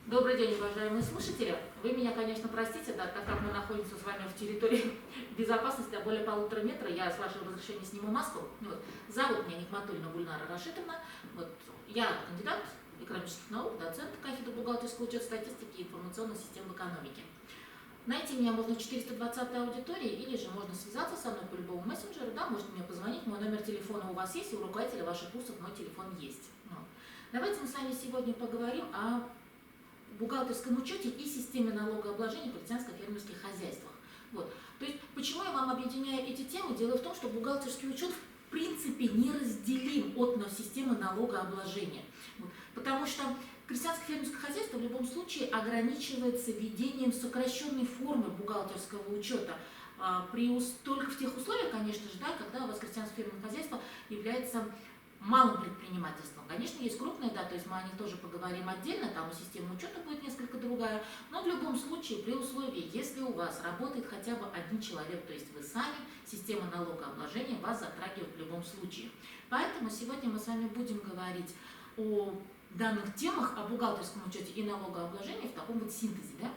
Добрый день, уважаемые слушатели. Вы меня, конечно, простите, да, так как мы находимся с вами в территории безопасности, а более 1,5 метра, я с вашего разрешения сниму маску. Вот. Зовут меня Нигматульна Гульнара Рашитовна. Вот. Я кандидат экономических наук, доцент кафедры бухгалтерского учета, статистики и информационных систем в экономике. Найти меня можно в 420 аудитории, или же можно связаться со мной по любому мессенджеру, да, можете мне позвонить, мой номер телефона у вас есть, и у руководителя ваших курсов мой телефон есть. Вот. Давайте мы с вами сегодня поговорим о бухгалтерском учете и системе налогообложения в крестьянско-фермерских хозяйствах. Вот. То есть, почему я вам объединяю эти темы? Дело в том, что бухгалтерский учет в принципе неразделим от системы налогообложения. Вот. Потому что крестьянско-фермерское хозяйство в любом случае ограничивается ведением сокращенной формы бухгалтерского учета, только в тех условиях, конечно же, да, когда у вас крестьянско-фермерное хозяйство является малым предпринимательством. Конечно, есть крупные, да, то есть мы о них тоже поговорим отдельно, там и система учета будет несколько другая, но в любом случае, при условии, если у вас работает хотя бы один человек, то есть вы сами, система налогообложения вас затрагивает в любом случае. Поэтому сегодня мы с вами будем говорить о данных темах, о бухгалтерском учете и налогообложении в таком вот синтезе, да?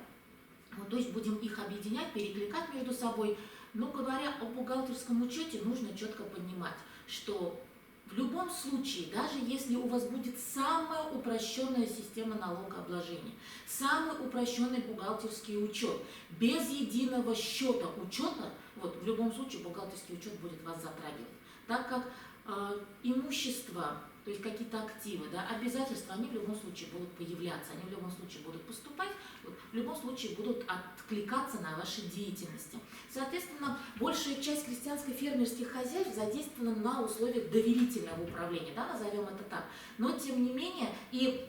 Вот, то есть будем их объединять, перекликать между собой. Но говоря о бухгалтерском учете, нужно четко понимать, что в любом случае, даже если у вас будет самая упрощенная система налогообложения, самый упрощенный бухгалтерский учет, без единого счета учета, вот в любом случае бухгалтерский учет будет вас затрагивать, так как имущество, то есть какие-то активы, да, обязательства, они в любом случае будут появляться, они в любом случае будут поступать, вот, в любом случае будут откликаться на ваши деятельности. Соответственно, большая часть крестьянско-фермерских хозяйств задействована на условиях доверительного управления, да, назовем это так. Но тем не менее, и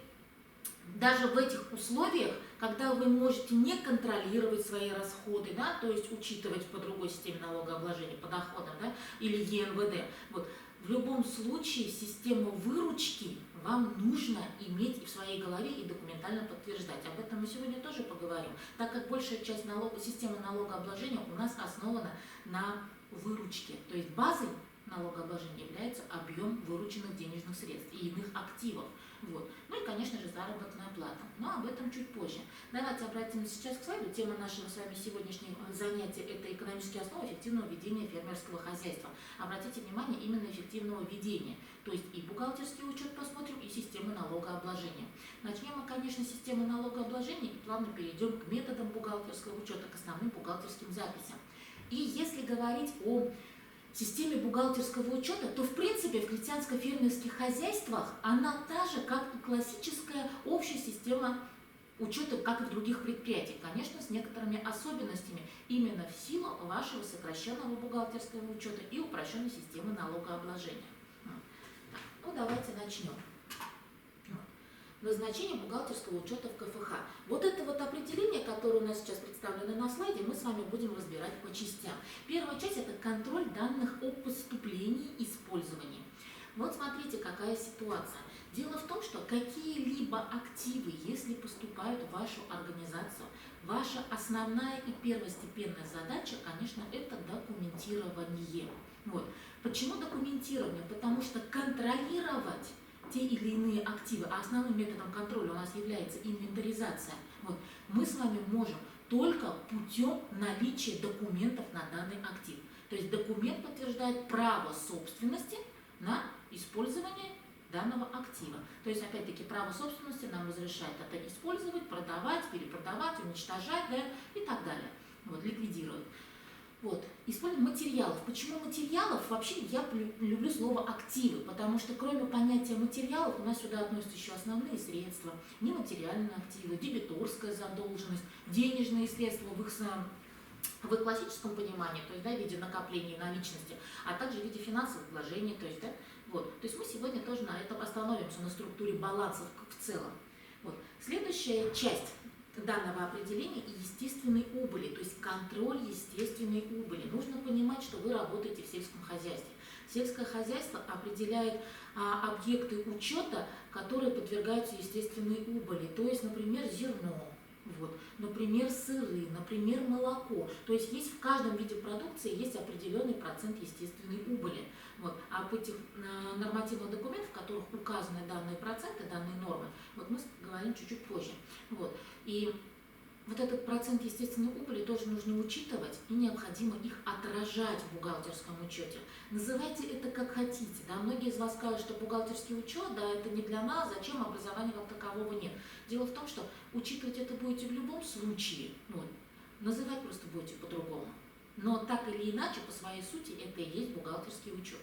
даже в этих условиях, когда вы можете не контролировать свои расходы, да, то есть учитывать по другой системе налогообложения, по доходам, да, или ЕНВД, вот, в любом случае систему выручки вам нужно иметь и в своей голове и документально подтверждать. Об этом мы сегодня тоже поговорим, так как большая часть системы налогообложения у нас основана на выручке. То есть базой налогообложения является объем вырученных денежных средств и иных активов. Вот. Ну и, конечно же, заработная плата. Но об этом чуть позже. Давайте обратимся сейчас к слайду. Тема нашего с вами сегодняшнего занятия – это экономические основы эффективного ведения фермерского хозяйства. Обратите внимание, именно эффективного ведения. То есть и бухгалтерский учет посмотрим, и систему налогообложения. Начнем мы, конечно, с системы налогообложения и плавно перейдем к методам бухгалтерского учета, к основным бухгалтерским записям. И если говорить о системе бухгалтерского учета, то в принципе в крестьянско-фермерских хозяйствах она та же, как и классическая общая система учета, как и в других предприятиях. Конечно, с некоторыми особенностями именно в силу вашего сокращенного бухгалтерского учета и упрощенной системы налогообложения. Ну, давайте начнем. Назначение бухгалтерского учета в КФХ. Вот это вот определение, которое у нас сейчас представлено на слайде, мы с вами будем разбирать по частям. Первая часть – это контроль данных о поступлении и использовании. Вот смотрите, какая ситуация. Дело в том, что какие-либо активы, если поступают в вашу организацию, ваша основная и первостепенная задача, конечно, это документирование. Вот. Почему документирование? Потому что контролировать те или иные активы, а основным методом контроля у нас является инвентаризация, вот, мы с вами можем только путем наличия документов на данный актив. То есть документ подтверждает право собственности на использование данного актива. То есть, опять-таки, право собственности нам разрешает это использовать, продавать, перепродавать, уничтожать, да, и так далее. Вот, ликвидировать. Вот. Используем материалов. Почему материалов? Вообще я люблю слово активы, потому что кроме понятия материалов у нас сюда относятся еще основные средства, нематериальные активы, дебиторская задолженность, денежные средства в их классическом понимании, то есть, да, в виде накопления и наличности, а также в виде финансовых вложений. То есть, да, вот. То есть мы сегодня тоже на этом остановимся, на структуре балансов в целом. Вот. Следующая часть данного определения и естественной убыли, то есть контроль естественной убыли. Нужно понимать, что вы работаете в сельском хозяйстве. Сельское хозяйство определяет объекты учета, которые подвергаются естественной убыли, то есть, например, зерно. Вот. Например, сыры, например, молоко. То есть есть в каждом виде продукции есть определенный процент естественной убыли. Вот. А об этих нормативных документах, в которых указаны данные проценты, данные нормы, вот мы говорим чуть-чуть позже. Вот. И вот этот процент естественной убыли тоже нужно учитывать, и необходимо их отражать в бухгалтерском учете. Называйте это как хотите. Да? Многие из вас скажут, что бухгалтерский учет, да, это не для нас, зачем, образования как такового нет. Дело в том, что учитывать это будете в любом случае, вот, называть просто будете по-другому. Но так или иначе, по своей сути, это и есть бухгалтерский учет.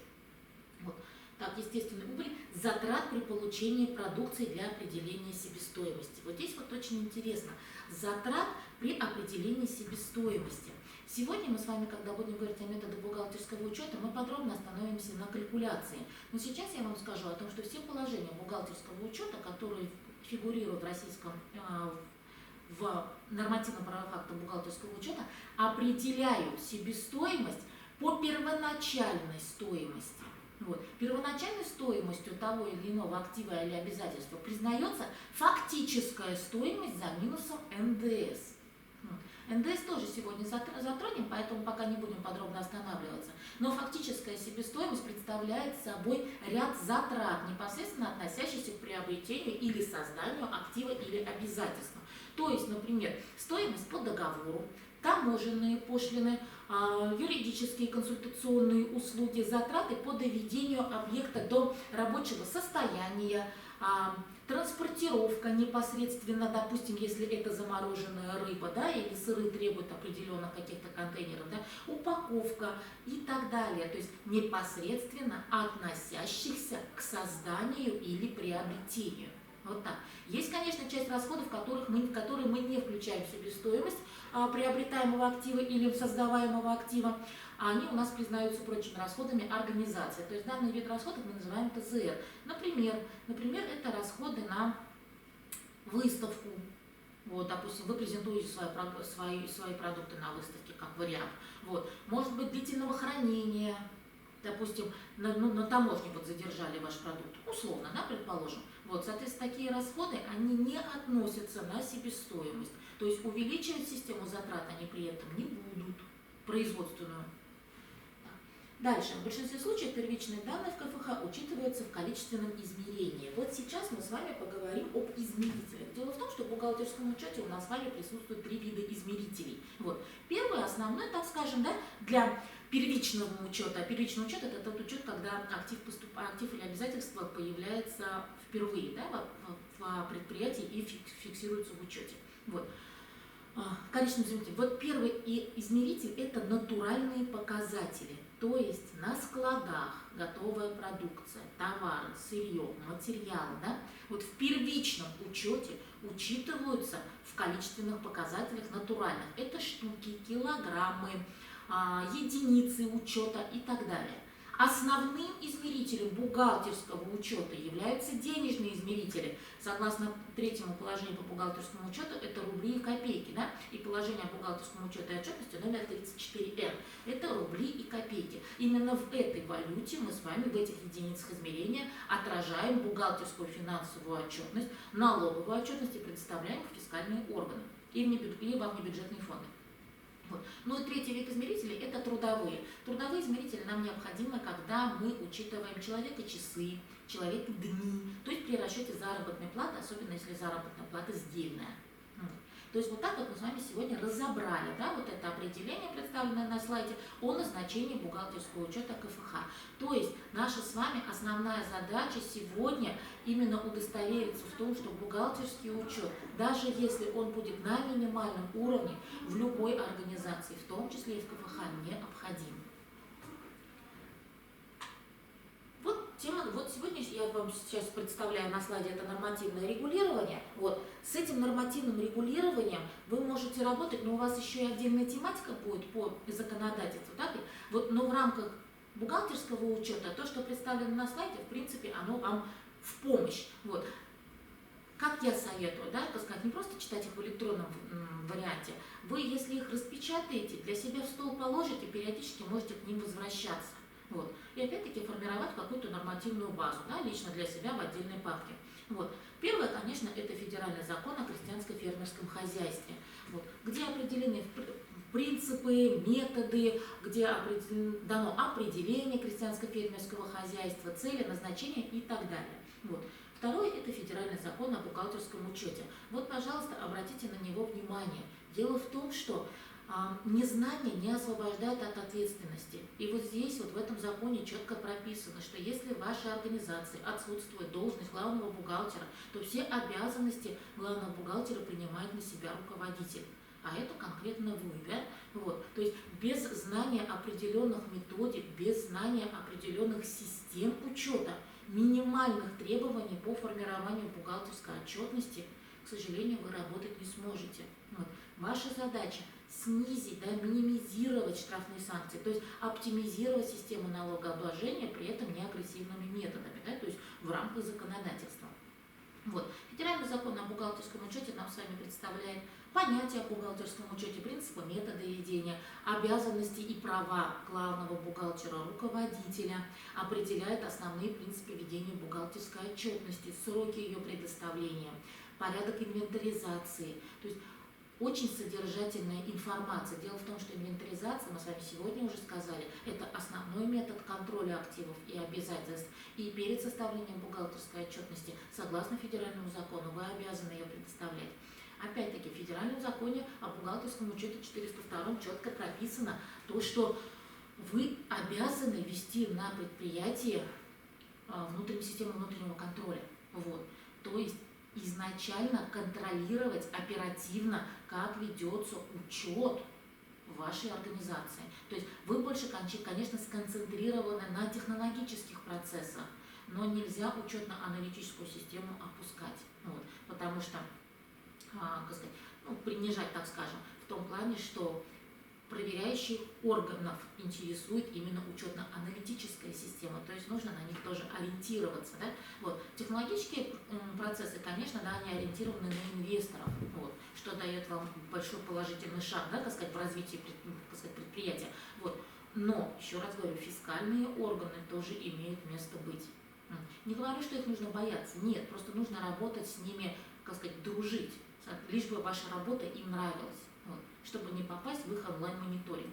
Вот. Так, естественная убыль затрат при получении продукции для определения себестоимости. Вот здесь вот очень интересно. Затрат при определении себестоимости. Сегодня мы с вами, когда будем говорить о методах бухгалтерского учета, мы подробно остановимся на калькуляции. Но сейчас я вам скажу о том, что все положения бухгалтерского учета, которые фигурируют в российском в нормативно-правовых актах бухгалтерского учета, определяют себестоимость по первоначальной стоимости. Вот. Первоначальной стоимостью того или иного актива или обязательства признается фактическая стоимость за минусом НДС. НДС тоже сегодня затронем, поэтому пока не будем подробно останавливаться. Но фактическая себестоимость представляет собой ряд затрат, непосредственно относящихся к приобретению или созданию актива или обязательства. То есть, например, стоимость по договору, таможенные пошлины, юридические консультационные услуги, затраты по доведению объекта до рабочего состояния, транспортировка непосредственно, допустим, если это замороженная рыба, да, или сыры требуют определенных каких-то контейнеров, да, упаковка и так далее, то есть непосредственно относящихся к созданию или приобретению. Вот так. Есть, конечно, часть расходов, которые мы не включаем в себестоимость приобретаемого актива или создаваемого актива. Они у нас признаются прочими расходами организации. То есть данный вид расходов мы называем ТЗР. Например, это расходы на выставку. Вот, допустим, вы презентуете свои продукты на выставке как вариант. Вот. Может быть, длительного хранения. Допустим, на таможне вот задержали ваш продукт, условно, да, предположим. Вот, соответственно, такие расходы, они не относятся на себестоимость. То есть увеличивать систему затрат они при этом не будут, производственную. Дальше. В большинстве случаев первичные данные в КФХ учитываются в количественном измерении. Вот сейчас мы с вами поговорим об измерителях. Дело в том, что в бухгалтерском учете у нас с вами присутствуют 3 вида измерителей. Вот. Первый, основной, так скажем, да, для первичного учета. Первичный учет – это тот учет, когда актив или обязательство появляется впервые, да, в предприятии и фиксируется в учете. Вот. Количественный измеритель. Вот первый измеритель – это натуральные показатели. То есть на складах готовая продукция, товары, сырье, материалы. Да? Вот в первичном учете учитываются в количественных показателях натуральных. Это штуки, килограммы, единицы учета и так далее. Основным измерителем бухгалтерского учета являются денежные измерители. Согласно третьему положению по бухгалтерскому учету, это рубли и копейки. Да? И положение о бухгалтерском учете и отчетности номер 34Р. Это рубли и копейки. Именно в этой валюте мы с вами в этих единицах измерения отражаем бухгалтерскую финансовую отчетность, налоговую отчетность и предоставляем в фискальные органы и во внебюджетные фонды. Вот. Ну и третий вид измерителей – это трудовые. Трудовые измерители нам необходимы, когда мы учитываем человека часы, человека дни, то есть при расчете заработной платы, особенно если заработная плата сдельная. То есть вот так вот мы с вами сегодня разобрали, да, вот это определение, представленное на слайде, о назначении бухгалтерского учета КФХ. То есть наша с вами основная задача сегодня именно удостовериться в том, что бухгалтерский учет, даже если он будет на минимальном уровне, в любой организации, в том числе и в КФХ, необходим. Вот сегодня я вам сейчас представляю на слайде это нормативное регулирование. Вот. С этим нормативным регулированием вы можете работать, но у вас еще и отдельная тематика будет по законодательству. Так? Вот, но в рамках бухгалтерского учета то, что представлено на слайде, в принципе, оно вам в помощь. Вот. Как я советую, да, так сказать, не просто читать их в электронном варианте. Вы, если их распечатаете, для себя в стол положите, периодически можете к ним возвращаться. Вот. И опять-таки формировать какую-то нормативную базу, да, лично для себя в отдельной папке. Вот. Первое, конечно, это федеральный закон о крестьянской фермерской фермерском хозяйстве, вот, где определены принципы, методы, где дано определение крестьянско-фермерского хозяйства, цели, назначения и так далее. Вот. Второй – это федеральный закон о бухгалтерском учете. Вот, пожалуйста, обратите на него внимание. Дело в том, что незнание не освобождает от ответственности. И вот здесь, вот в этом законе четко прописано, что если в вашей организации отсутствует должность главного бухгалтера, то все обязанности главного бухгалтера принимает на себя руководитель. А это конкретно вы, да? Вот. То есть без знания определенных методик, без знания определенных систем учета, минимальных требований по формированию бухгалтерской отчетности, к сожалению, вы работать не сможете. Вот. Ваша задача снизить, да, минимизировать штрафные санкции, то есть оптимизировать систему налогообложения, при этом не агрессивными методами, да, то есть в рамках законодательства. Вот. Федеральный закон о бухгалтерском учете нам с вами представляет понятие о бухгалтерском учете, принципы, методы ведения, обязанности и права главного бухгалтера, руководителя, определяет основные принципы ведения бухгалтерской отчетности, сроки ее предоставления, порядок инвентаризации. То есть очень содержательная информация. Дело в том, что инвентаризация, мы с вами сегодня уже сказали, это основной метод контроля активов и обязательств. И перед составлением бухгалтерской отчетности, согласно федеральному закону, вы обязаны ее предоставлять. Опять-таки, в федеральном законе о бухгалтерском учете 402 четко прописано то, что вы обязаны вести на предприятии систему внутреннего контроля. Вот. То есть изначально контролировать оперативно, как ведется учет в вашей организации. То есть вы больше, конечно, сконцентрированы на технологических процессах, но нельзя учетно-аналитическую систему опускать. Вот, потому что, принижать, так скажем, в том плане, что проверяющих органов интересует именно учетно-аналитическая система, то есть нужно на них тоже ориентироваться. Да? Вот. Технологические процессы, конечно, да, они ориентированы на инвесторов, вот, что дает вам большой положительный шаг, да, в развитии предприятия. Вот. Но, еще раз говорю, фискальные органы тоже имеют место быть. Не говорю, что их нужно бояться, нет, просто нужно работать с ними, дружить, лишь бы ваша работа им нравилась. Вот, чтобы не попасть в их онлайн-мониторинг.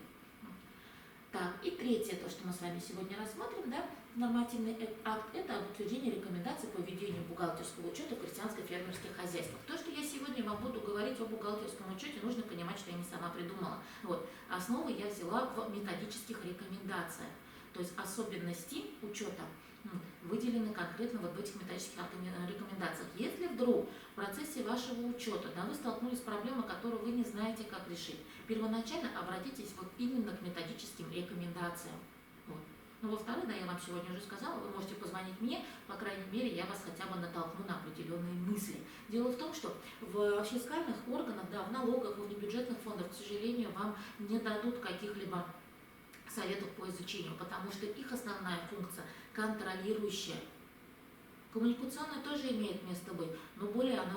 Так, и третье, то, что мы с вами сегодня рассмотрим, да, нормативный акт, это утверждение рекомендаций по ведению бухгалтерского учета в крестьянско-фермерских хозяйствах. То, что я сегодня вам буду говорить о бухгалтерском учете, нужно понимать, что я не сама придумала. Вот. Основы я взяла в методических рекомендациях, то есть особенности учета выделены конкретно вот в этих методических рекомендациях. Если вдруг в процессе вашего учета, да, вы столкнулись с проблемой, которую вы не знаете, как решить, первоначально обратитесь вот именно к методическим рекомендациям. Вот. Ну, во-вторых, да, я вам сегодня уже сказала, вы можете позвонить мне, по крайней мере, я вас хотя бы натолкну на определенные мысли. Дело в том, что в фискальных органах, да, в налогах, в внебюджетных фондах, к сожалению, вам не дадут каких-либо советов по изучению, потому что их основная функция контролирующая. Коммуникационная тоже имеет место быть, но более она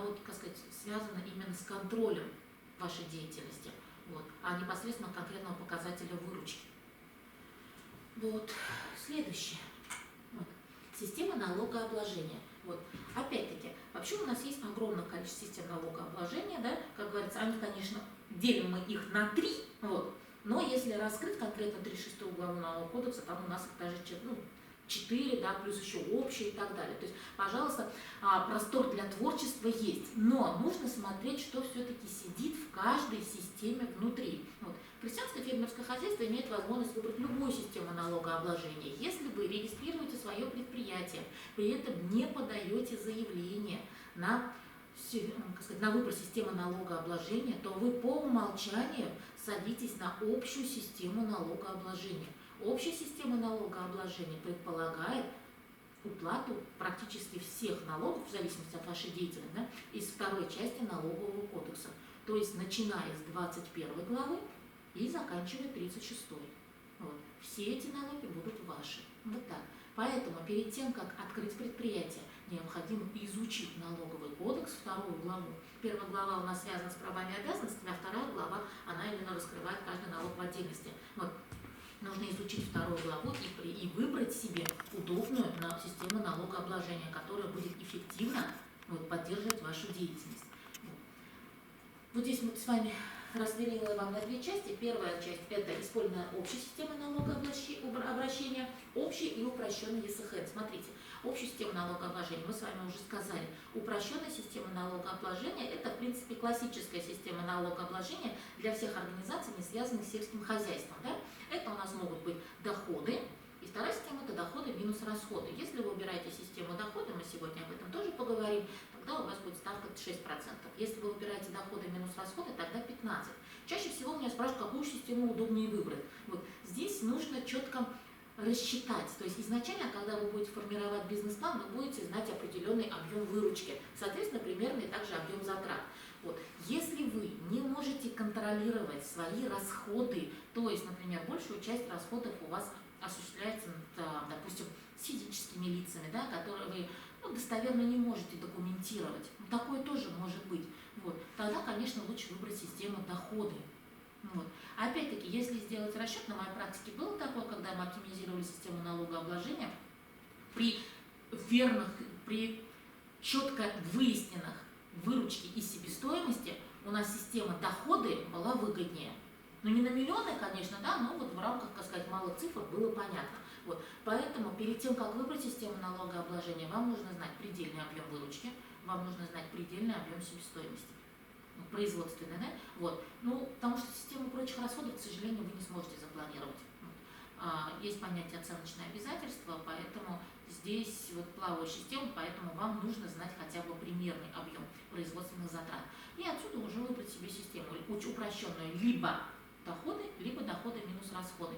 связана именно с контролем вашей деятельности, вот, а непосредственно конкретного показателя выручки. Вот. Следующее. Вот. Система налогообложения. Вот. Опять-таки, вообще у нас есть огромное количество систем налогообложения, да, как говорится, они, конечно, делим мы их на 3, вот, но если раскрыть конкретно 36 главу Налогового кодекса, там у нас их даже 4, да, плюс еще общие и так далее. То есть, пожалуйста, простор для творчества есть, но нужно смотреть, что все-таки сидит в каждой системе внутри. Вот. Крестьянское фермерское хозяйство имеет возможность выбрать любую систему налогообложения. Если вы регистрируете свое предприятие, при этом не подаете заявление на выбор системы налогообложения, то вы по умолчанию садитесь на общую систему налогообложения. Общая система налогообложения предполагает уплату практически всех налогов, в зависимости от вашей деятельности, да, из второй части Налогового кодекса. То есть начиная с 21 главы и заканчивая 36. Вот. Все эти налоги будут ваши. Вот так. Поэтому перед тем, как открыть предприятие, необходимо изучить Налоговый кодекс, вторую главу. Первая глава у нас связана с правами и обязанностями, а вторая глава, она именно раскрывает каждый налог в отдельности. Вот. Нужно изучить вторую главу и выбрать себе удобную систему налогообложения, которая будет эффективно поддерживать вашу деятельность. Вот здесь мы с вами разделила вам на две части. Первая часть – это использование общей системы налогообращения, общей и упрощенной ЕСХН. Смотрите, общую систему налогообложения мы с вами уже сказали. Упрощенная система налогообложения – это, в принципе, классическая система налогообложения для всех организаций, не связанных с сельским хозяйством. Да? Это у нас могут быть доходы. И вторая система – это доходы минус расходы. Если вы выбираете систему дохода, мы сегодня об этом тоже поговорим, тогда у вас будет ставка 6%. Если вы выбираете доходы минус расходы, тогда 15%. Чаще всего меня спрашивают, какую систему удобнее выбрать. Вот здесь нужно четко рассчитать. То есть изначально, когда вы будете формировать бизнес-план, вы будете знать определенный объем выручки, соответственно, примерный также объем затрат. Вот. Если вы не можете контролировать свои расходы, то есть, например, большую часть расходов у вас осуществляется, допустим, с физическими лицами, да, которые вы достоверно не можете документировать. Такое тоже может быть. Вот. Тогда, конечно, лучше выбрать систему доходы. Вот. Опять-таки, если сделать расчет, на моей практике было такое, когда мы оптимизировали систему налогообложения, при четко выясненных выручке и себестоимости у нас система доходы была выгоднее. Ну, не на миллионы, конечно, да, но вот в рамках, так сказать, малых цифр было понятно. Вот. Поэтому перед тем, как выбрать систему налогообложения, вам нужно знать предельный объем выручки, вам нужно знать предельный объем себестоимости. Производственной, да? Вот. Ну, потому что систему прочих расходов, к сожалению, вы не сможете запланировать. Есть понятие оценочное обязательство, поэтому здесь вот плавающая система, поэтому вам нужно знать хотя бы примерный объем производственных затрат. И отсюда уже выбрать себе систему упрощенную либо доходы, либо доходы минус расходы.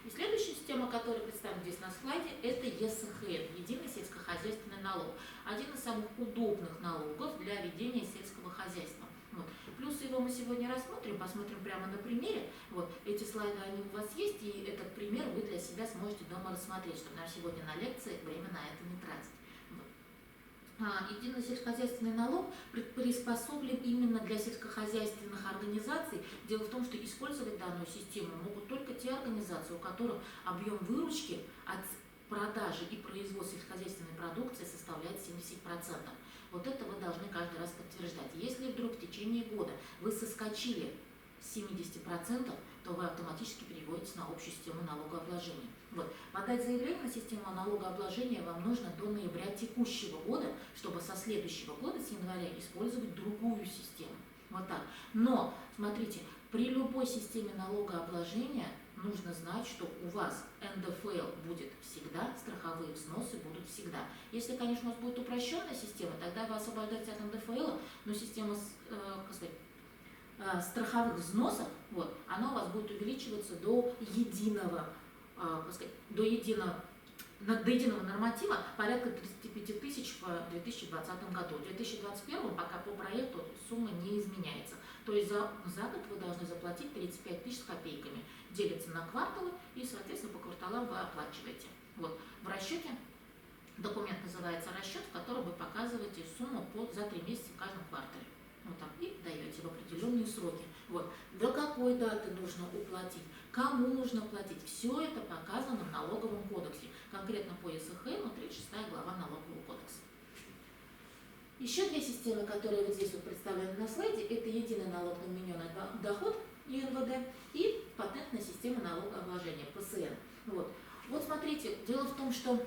И следующая система, которая представлена здесь на слайде, это ЕСХН, единый сельскохозяйственный налог. Один из самых удобных налогов для ведения сельского хозяйства. Вот. Плюсы его мы сегодня рассмотрим, посмотрим прямо на примере. Вот. Эти слайды, они у вас есть, и этот пример вы для себя сможете дома рассмотреть, чтобы нам сегодня на лекции время на это не тратить. Единый сельскохозяйственный налог приспособлен именно для сельскохозяйственных организаций. Дело в том, что использовать данную систему могут только те организации, у которых объем выручки от продажи и производства сельскохозяйственной продукции составляет 70%. Вот это вы должны каждый раз подтверждать. Если вдруг в течение года вы соскочили с 70%, то вы автоматически переводитесь на общую систему налогообложения. Вот. Подать заявление на систему налогообложения вам нужно до ноября текущего года, чтобы со следующего года, с января, использовать другую систему. Вот так. Но, смотрите, при любой системе налогообложения нужно знать, что у вас НДФЛ будет всегда, страховые взносы будут всегда. Если, конечно, у вас будет упрощенная система, тогда вы освобождаетесь от НДФЛ, но система, страховых взносов, вот, она у вас будет увеличиваться до единого норматива порядка 35 тысяч в 2020 году. В 2021 пока по проекту сумма не изменяется. То есть за год вы должны заплатить 35 тысяч с копейками. Делится на кварталы и, соответственно, по кварталам вы оплачиваете. Вот. В расчете документ называется расчет, в котором вы показываете сумму за 3 месяца в каждом квартале. Вот так, и даете в определенные сроки. Вот. До какой даты нужно уплатить, кому нужно платить. Все это показано в налоговом кодексе. Конкретно по ЕСХН, 36 глава налогового кодекса. Еще две системы, которые вот здесь вот представлены на слайде, это единый налог на вмененный доход ЕНВД и патентная система налогообложения, ПСН. Вот. Вот смотрите, дело в том, что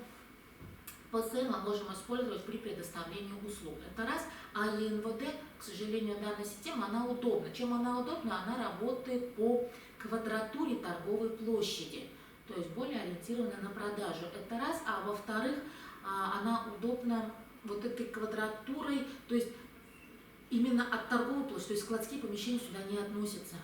ПСН мы можем использовать при предоставлении услуг. Это раз. А ЕНВД, к сожалению, данная система, она удобна. Чем она удобна? Она работает по квадратуре торговой площади, то есть более ориентирована на продажу. Это раз. А во-вторых, она удобна вот этой квадратурой, то есть именно от торговой площади, то есть складские помещения сюда не относятся.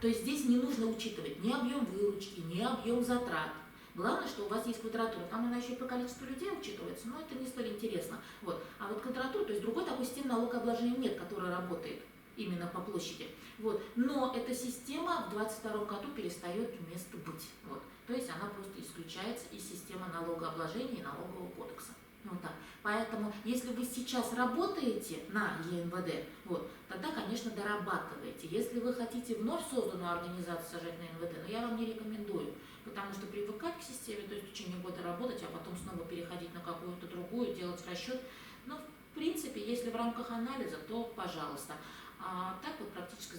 То есть здесь не нужно учитывать ни объем выручки, ни объем затрат. Главное, что у вас есть квадратура. Там она еще и по количеству людей учитывается, но это не столь интересно. Вот. А вот квадратура, то есть другой такой системы налогообложения нет, которая работает именно по площади. Вот. Но эта система в 2022 году перестает место быть. Вот. То есть она просто исключается из системы налогообложения и налогового кодекса. Вот так. Поэтому, если вы сейчас работаете на ЕНВД, вот, тогда, конечно, дорабатываете. Если вы хотите вновь созданную организацию сажать на НВД, но я вам не рекомендую, потому что привыкать к системе, то есть в течение года работать, а потом снова переходить на какую-то другую, делать расчет. Но, в принципе, если в рамках анализа, то пожалуйста. А так вот практически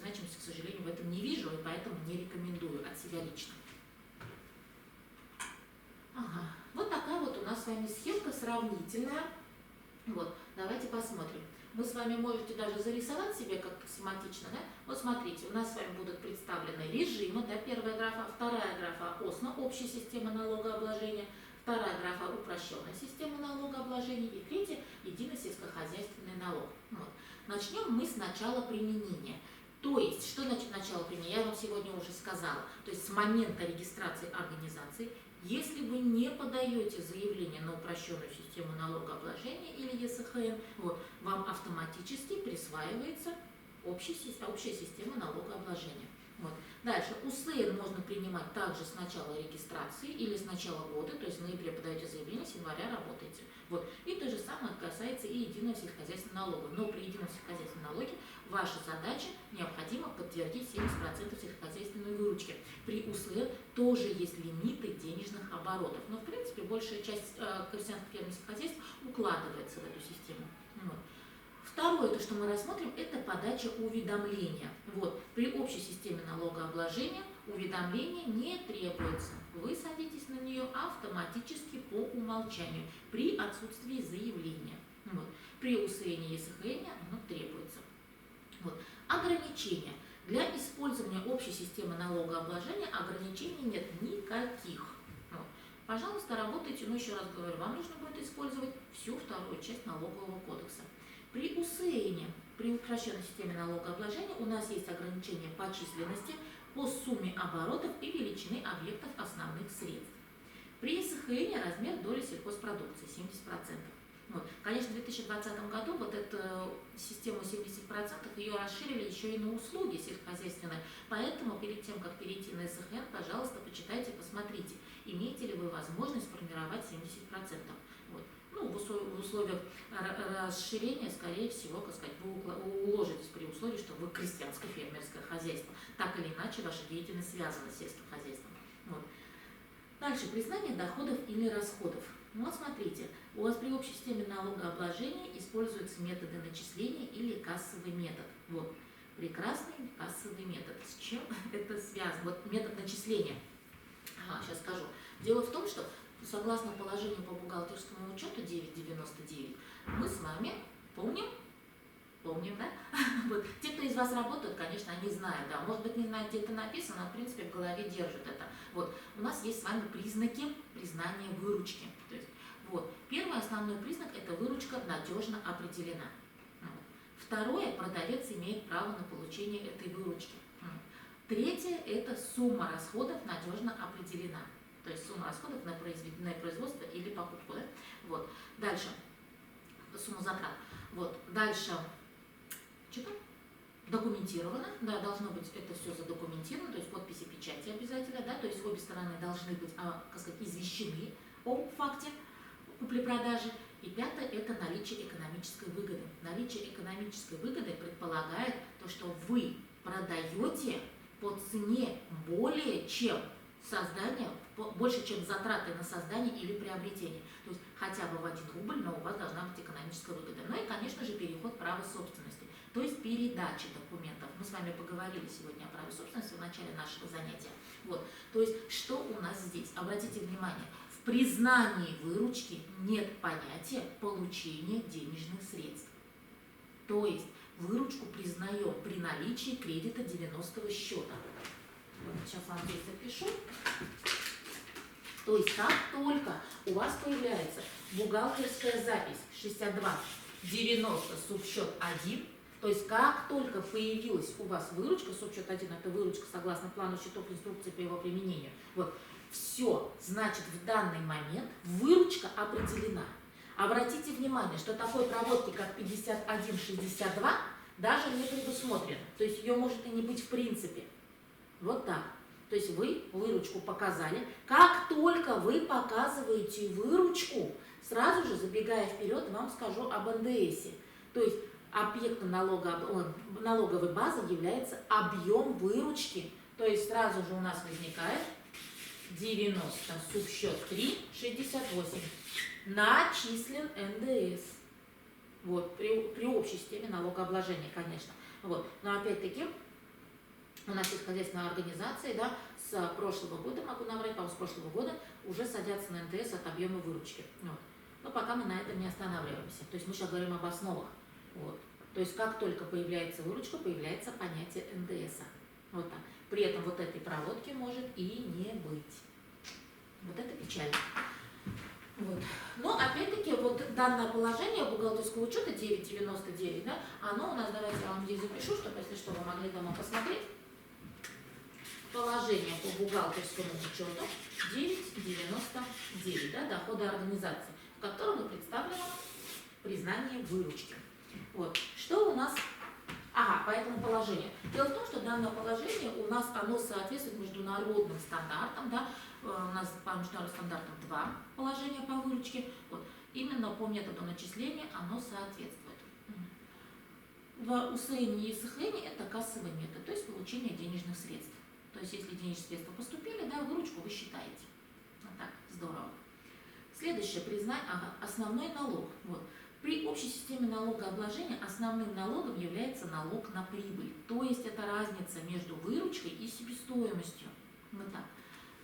в этом не вижу, и поэтому не рекомендую от себя лично. Ага. Вот такая вот у нас с вами схемка сравнительная. Вот, давайте посмотрим. Вы с вами можете даже зарисовать себе как-то схематично, да? Вот смотрите, у нас с вами будут представлены режимы, да, первая графа, вторая графа ОСНА, общая система налогообложения, вторая графа упрощенная система налогообложения и третья единый сельскохозяйственный налог. Вот. Начнем мы с начала применения. То есть, что значит начало применения? Я вам сегодня уже сказала. То есть, с момента регистрации организации, если вы не подаете заявление на упрощенную систему налогообложения или ЕСХН, вот, вам автоматически присваивается общая система налогообложения. Вот. Дальше, УСН можно принимать также с начала регистрации или с начала года, то есть в ноябре подаете заявление, с января работаете. Вот. И то же самое касается и единого сельскохозяйственного налога. Но при едином сельскохозяйственном налоге ваша задача необходимо подтвердить 70% сельскохозяйственной выручки. При УСН тоже есть лимиты денежных оборотов. Но в принципе большая часть крестьянских фермерских хозяйств укладывается в эту систему. Вот. Второе, то, что мы рассмотрим, это подача уведомления. Вот. При общей системе налогообложения уведомление не требуется. Вы садитесь на нее автоматически по умолчанию при отсутствии заявления. Вот. При усвоении ЕСХН оно требуется. Вот. Ограничения. Для использования общей системы налогообложения ограничений нет никаких. Вот. Пожалуйста, работайте, но еще раз говорю, вам нужно будет использовать всю вторую часть налогового кодекса. При УСН, при упрощенной системе налогообложения, у нас есть ограничения по численности, по сумме оборотов и величины объектов основных средств. При ЕСХН размер доли сельхозпродукции 70%. Вот. Конечно, в 2020 году вот эту систему 70% ее расширили еще и на услуги сельскохозяйственные. Поэтому перед тем, как перейти на ЕСХН, пожалуйста, почитайте, посмотрите, имеете ли вы возможность сформировать 70%. Вот. Ну, в условиях расширения, скорее всего, как сказать, вы уложитесь при условии, что вы крестьянское фермерское хозяйство. Так или иначе, ваша деятельность связана с сельским хозяйством. Вот. Дальше, признание доходов или расходов. Ну, вот смотрите, у вас при общей системе налогообложения используются методы начисления или кассовый метод. Вот. Прекрасный кассовый метод. С чем это связано? Вот метод начисления. Сейчас скажу. Дело в том, что согласно положению по бухгалтерскому учету 9.99, мы с вами помним, да? Вот. Те, кто из вас работают, конечно, они знают, да. Может быть, не знают, где это написано, но, в принципе, в голове держат это. Вот. У нас есть с вами признаки признания выручки. То есть, вот. Первый основной признак – это выручка надежно определена. Вот. Второе – продавец имеет право на получение этой выручки. Третье – это сумма расходов надежно определена. То есть сумма расходов на производство или покупку. Да? Вот. Дальше сумма затрат. Вот. Дальше что-то документировано. Да, должно быть это все задокументировано, то есть подписи, печати обязательно, да, то есть обе стороны должны быть, как сказать, извещены о факте купли-продажи. И пятое – это наличие экономической выгоды. Наличие экономической выгоды предполагает то, что вы продаете по цене более чем создание, больше, чем затраты на создание или приобретение. То есть хотя бы в 1 рубль, но у вас должна быть экономическая выгода. Ну и, конечно же, переход права собственности, то есть передача документов. Мы с вами поговорили сегодня о праве собственности в начале нашего занятия. Вот. То есть что у нас здесь? Обратите внимание, в признании выручки нет понятия получения денежных средств. То есть выручку признаем при наличии кредита 90-го счета. Сейчас вам здесь запишу. То есть как только у вас появляется бухгалтерская запись 62-90 субсчет 1, то есть как только появилась у вас выручка, субсчет 1 это выручка согласно плану счетов инструкции по его применению, вот, все, значит в данный момент выручка определена. Обратите внимание, что такой проводки, как 51,62, даже не предусмотрено. То есть ее может и не быть в принципе. Вот так. То есть вы выручку показали. Как только вы показываете выручку, сразу же, забегая вперед, вам скажу об НДСе. То есть объектом налоговой базы является объем выручки. То есть сразу же у нас возникает 90, субсчет 3, 68. Начислен НДС. Вот, при общей системе налогообложения, конечно. Вот. Но опять-таки, у нас есть хозяйственная организация, да, с прошлого года, могу наврать, по-моему, с прошлого года уже садятся на НДС от объема выручки. Вот. Но пока мы на этом не останавливаемся. То есть мы сейчас говорим об основах. Вот. То есть как только появляется выручка, появляется понятие НДС. Вот так. При этом вот этой проводки может и не быть. Вот это печально. Вот. Но опять-таки вот данное положение бухгалтерского учета 9.99, да, оно у нас, давайте я вам здесь запишу, чтобы, если что, вы могли дома посмотреть. Положение по бухгалтерскому учету 9.99, да, доходы организации, в котором и представлено признание выручки. Вот. Что у нас? Ага, по этому положению. Дело в том, что данное положение у нас оно соответствует международным стандартам, да. У нас по международным стандартам 2 положения по выручке. Вот. Именно по методу начисления оно соответствует. В УСН и СХН это кассовый метод, то есть получение денежных средств. То есть если денежные средства поступили, да, выручку вы считаете. Вот так, здорово. Следующее признание, основной налог. Вот. При общей системе налогообложения основным налогом является налог на прибыль. То есть это разница между выручкой и себестоимостью. Вот так.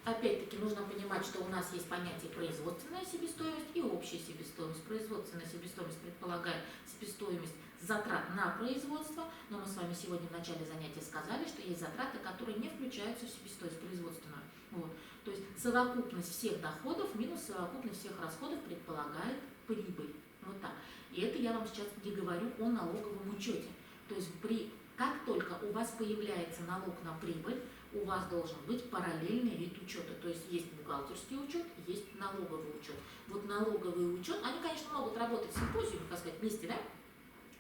Опять-таки нужно понимать, что у нас есть понятие производственная себестоимость и общая себестоимость. Производственная себестоимость предполагает себестоимость затрат на производство, но мы с вами сегодня в начале занятия сказали, что есть затраты, которые не включаются в себестоимость производственную. Вот. То есть совокупность всех доходов минус совокупность всех расходов предполагает прибыль. Вот так. И это я вам сейчас не говорю о налоговом учете. То есть как только у вас появляется налог на прибыль, у вас должен быть параллельный вид учета. То есть есть бухгалтерский учет, есть налоговый учет. Вот налоговый учет, они, конечно, могут работать в симпозиуме, так сказать, вместе, да,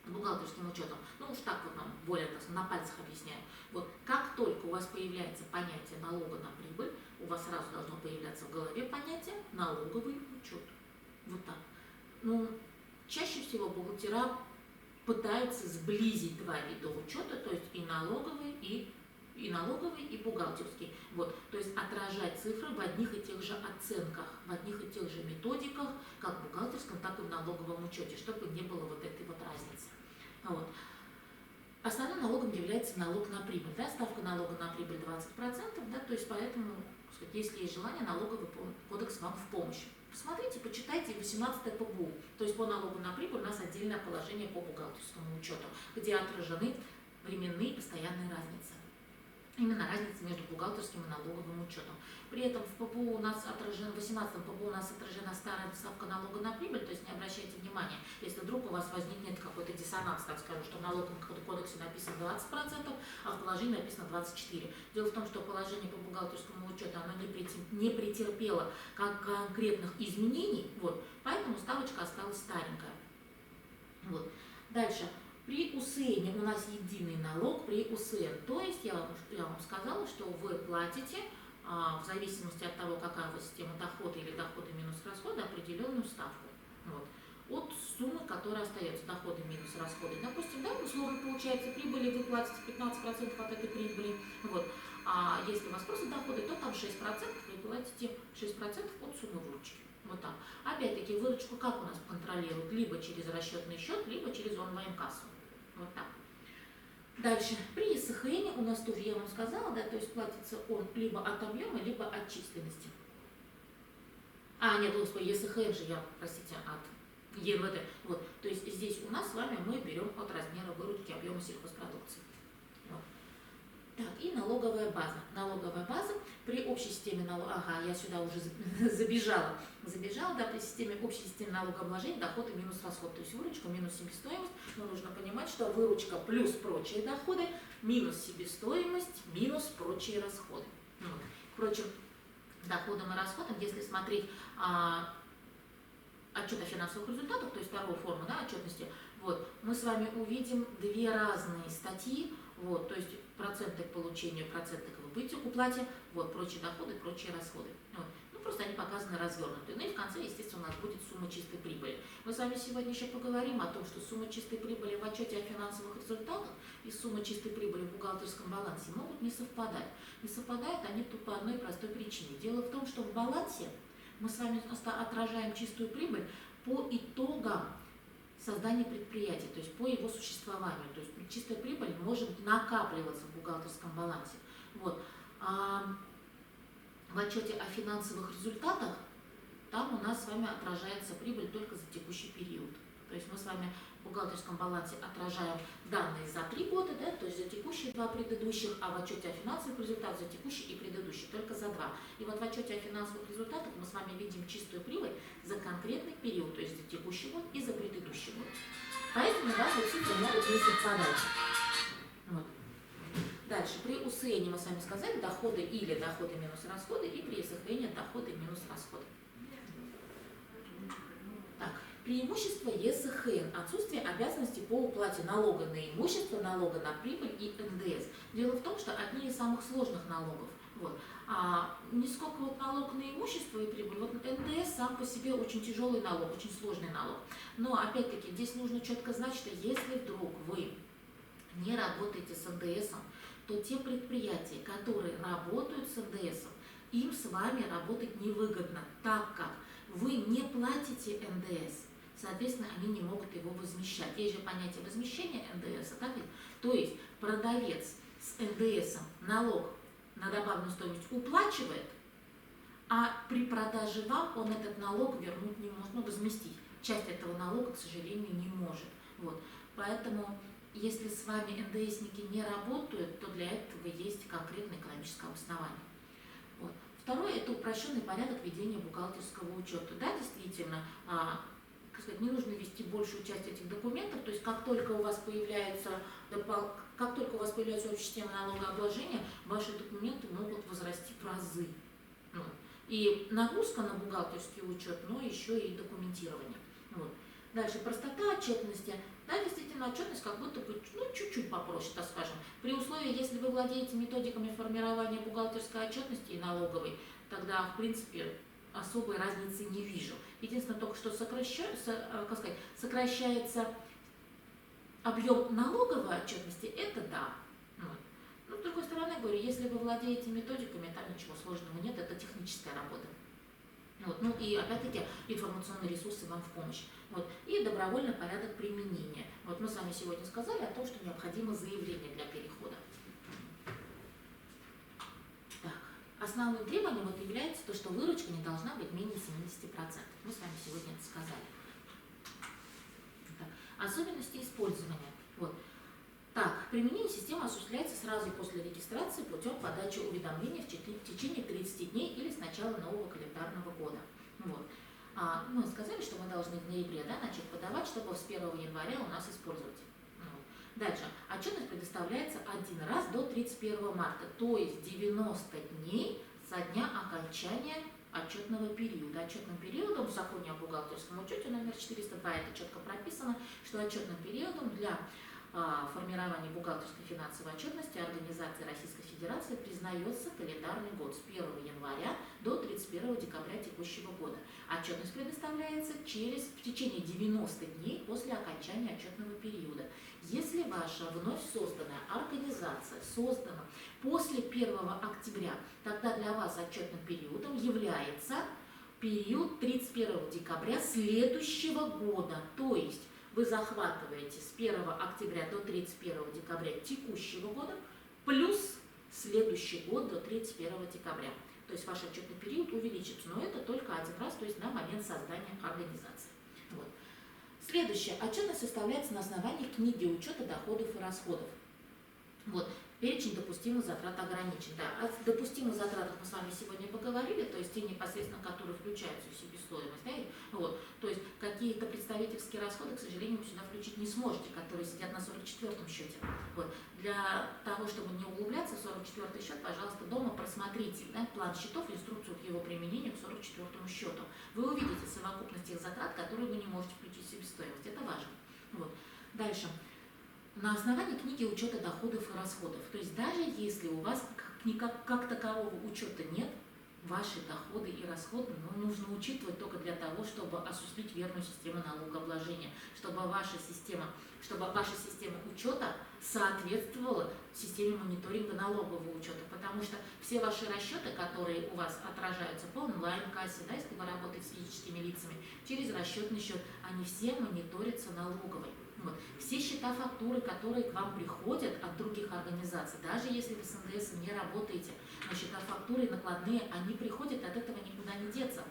с бухгалтерским учетом. Ну уж так вот нам более на пальцах объясняю. Вот как только у вас появляется понятие налога на прибыль, у вас сразу должно появляться в голове понятие налоговый учет. Вот так. Ну, чаще всего бухгалтера пытаются сблизить два вида учета, то есть и налоговый, и бухгалтерский. Вот. То есть отражать цифры в одних и тех же оценках, в одних и тех же методиках, как в бухгалтерском, так и в налоговом учете, чтобы не было вот этой вот разницы. Вот. Основным налогом является налог на прибыль. Да? Ставка налога на прибыль 20%, да? То есть поэтому, сказать, если есть желание, налоговый кодекс вам в помощь. Посмотрите, почитайте 18 ПБУ, то есть по налогу на прибыль у нас отдельное положение по бухгалтерскому учету, где отражены временные постоянные разницы. Именно разница между бухгалтерским и налоговым учетом. При этом в ППУ у нас отражена, в 18 ППУ у нас отражена старая ставка налога на прибыль, то есть не обращайте внимания, если вдруг у вас возникнет какой-то диссонанс, так скажем, что в налоговом кодексе написано 20%, а в положении написано 24%. Дело в том, что положение по бухгалтерскому учету оно не претерпело конкретных изменений, вот, поэтому ставочка осталась старенькая. Вот. Дальше. При УСН у нас единый налог при УСН, то есть я вам сказала, что вы платите в зависимости от того, какая у вас система дохода или доходы минус расходы, определенную ставку. Вот. От суммы, которая остается, доходы минус расходы. Допустим, да, условно получается прибыли, вы платите 15% от этой прибыли. Вот. А если у вас просто доходы, то там 6%, вы платите 6% от суммы выручки. Вот так. Опять-таки выручку как у нас контролируют? Либо через расчетный счет, либо через онлайн-кассу. Вот так. Дальше. При СХН у нас тоже, я вам сказала, да, то есть платится он либо от объема, либо от численности. Нет, господи, ЕСХН же я, простите, от ЕНВД. Вот. То есть здесь у нас с вами мы берем от размера выручки объема сельхозпродукции. Вот. Так, и налоговая база. Налоговая база при общей системе налога. Я сюда уже забежала, да, при общей системе налогообложения доходы минус расход. То есть выручка минус себестоимость. Но нужно понимать, что выручка плюс прочие доходы минус себестоимость минус прочие расходы. Вот. Впрочем, доходам и расходам, если смотреть отчет о финансовых результатах, то есть вторую форму, да, отчетности, вот, мы с вами увидим две разные статьи, вот, то есть проценты к получению, проценты к выбытию, к уплате, вот, прочие доходы, прочие расходы. Вот. Ну, просто они показаны развернутые. Ну и в конце, естественно, у нас будет сумма чистой прибыли. Мы с вами сегодня еще поговорим о том, что сумма чистой прибыли в отчете о финансовых результатах и сумма чистой прибыли в бухгалтерском балансе могут не совпадать. Не совпадают они тут по одной простой причине. Дело в том, что в балансе мы с вами отражаем чистую прибыль по итогам создания предприятия, то есть по его существованию. То есть чистая прибыль может накапливаться в бухгалтерском балансе. Вот. А в отчете о финансовых результатах там у нас с вами отражается прибыль только за текущий период. То есть мы с вами в бухгалтерском балансе отражаем данные за 3 года, да, то есть за текущие 2 предыдущих, а в отчете о финансовых результатах за текущий и предыдущий, только за 2. И вот в отчете о финансовых результатах мы с вами видим чистую прибыль за конкретный период, то есть за текущий год и за предыдущий год. Поэтому данные цифры могут не совпадать. Вот. Дальше, при УСН мы с вами сказали доходы или доходы минус расходы, и при СХН доходы минус расходы. Так, преимущество ЕСХН – отсутствие обязанности по уплате налога на имущество, налога на прибыль и НДС. Дело в том, что одни из самых сложных налогов. Вот. А не сколько вот налог на имущество и прибыль, вот НДС сам по себе очень тяжелый налог, очень сложный налог. Но опять-таки здесь нужно четко знать, что если вдруг вы не работаете с НДСом, то те предприятия, которые работают с НДСом, им с вами работать невыгодно, так как вы не платите НДС, соответственно, они не могут его возмещать. Есть же понятие возмещения НДС, так ведь? То есть продавец с НДСом налог на добавленную стоимость уплачивает, а при продаже вам он этот налог вернуть не может, возместить. Часть этого налога, к сожалению, не может. Вот. Поэтому, если с вами НДСники не работают, то для этого есть конкретное экономическое обоснование. Вот. Второе – это упрощенный порядок ведения бухгалтерского учета. Да, действительно, не нужно вести большую часть этих документов, то есть как только у вас появляется общая система налогообложения, ваши документы могут возрасти в разы. И нагрузка на бухгалтерский учет, но еще и документирование. Вот. Дальше, простота отчетности. Да, действительно, отчетность как будто бы чуть-чуть попроще, так скажем. При условии, если вы владеете методиками формирования бухгалтерской отчетности и налоговой, тогда, в принципе, особой разницы не вижу. Единственное, только что сокращается объем налоговой отчетности, это да. Но, с другой стороны, говорю, если вы владеете методиками, там ничего сложного нет, это техническая работа. Вот. Ну и опять-таки информационные ресурсы вам в помощь. Вот. И добровольный порядок применения. Вот мы с вами сегодня сказали о том, что необходимо заявление для перехода. Так. Основным требованием вот является то, что выручка не должна быть менее 70%. Мы с вами сегодня это сказали. Так. Особенности использования. Вот. Так, применение системы осуществляется сразу после регистрации путем подачи уведомления в течение 30 дней или с начала нового календарного года. Вот. Мы сказали, что мы должны в ноябре начать подавать, чтобы с 1 января у нас использовать. Вот. Дальше. Отчетность предоставляется один раз до 31 марта, то есть 90 дней со дня окончания отчетного периода. Отчетным периодом в законе о бухгалтерском учете номер 402 это четко прописано, что отчетным периодом для формирования бухгалтерской финансовой отчетности организации Российской Федерации признается календарный год с 1 января до 31 декабря текущего года. Отчетность предоставляется в течение 90 дней после окончания отчетного периода. Если ваша вновь созданная организация создана после 1 октября, тогда для вас отчетным периодом является период 31 декабря следующего года, то есть вы захватываете с 1 октября до 31 декабря текущего года плюс следующий год до 31 декабря. То есть ваш отчетный период увеличится, но это только один раз, то есть на момент создания организации. Вот. Следующее. Отчетность составляется на основании книги учета доходов и расходов. Вот. Перечень допустимых затрат ограничен. Да. О допустимых затратах мы с вами сегодня поговорили, то есть те непосредственно, которые включаются в себестоимость. Да? Вот. То есть какие-то представительские расходы, к сожалению, вы сюда включить не сможете, которые сидят на 44-м счете. Вот. Для того, чтобы не углубляться в 44-й счет, пожалуйста, дома просмотрите план счетов, инструкцию к его применению к 44-му счету. Вы увидите совокупность тех затрат, которые вы не можете включить в себестоимость. Это важно. Вот. Дальше. На основании книги учета доходов и расходов. То есть даже если у вас как такового учета нет, ваши доходы и расходы нужно учитывать только для того, чтобы осуществить верную систему налогообложения, чтобы ваша система учета соответствовала системе мониторинга налогового учета, потому что все ваши расчеты, которые у вас отражаются по онлайн-кассе, да, если вы работаете с физическими лицами, через расчетный счет, они все мониторятся налоговой. Вот. Все счета, фактуры, которые к вам приходят от других организаций, даже если вы с НДС не работаете, но счета, фактуры и накладные, они приходят, от этого никуда не деться.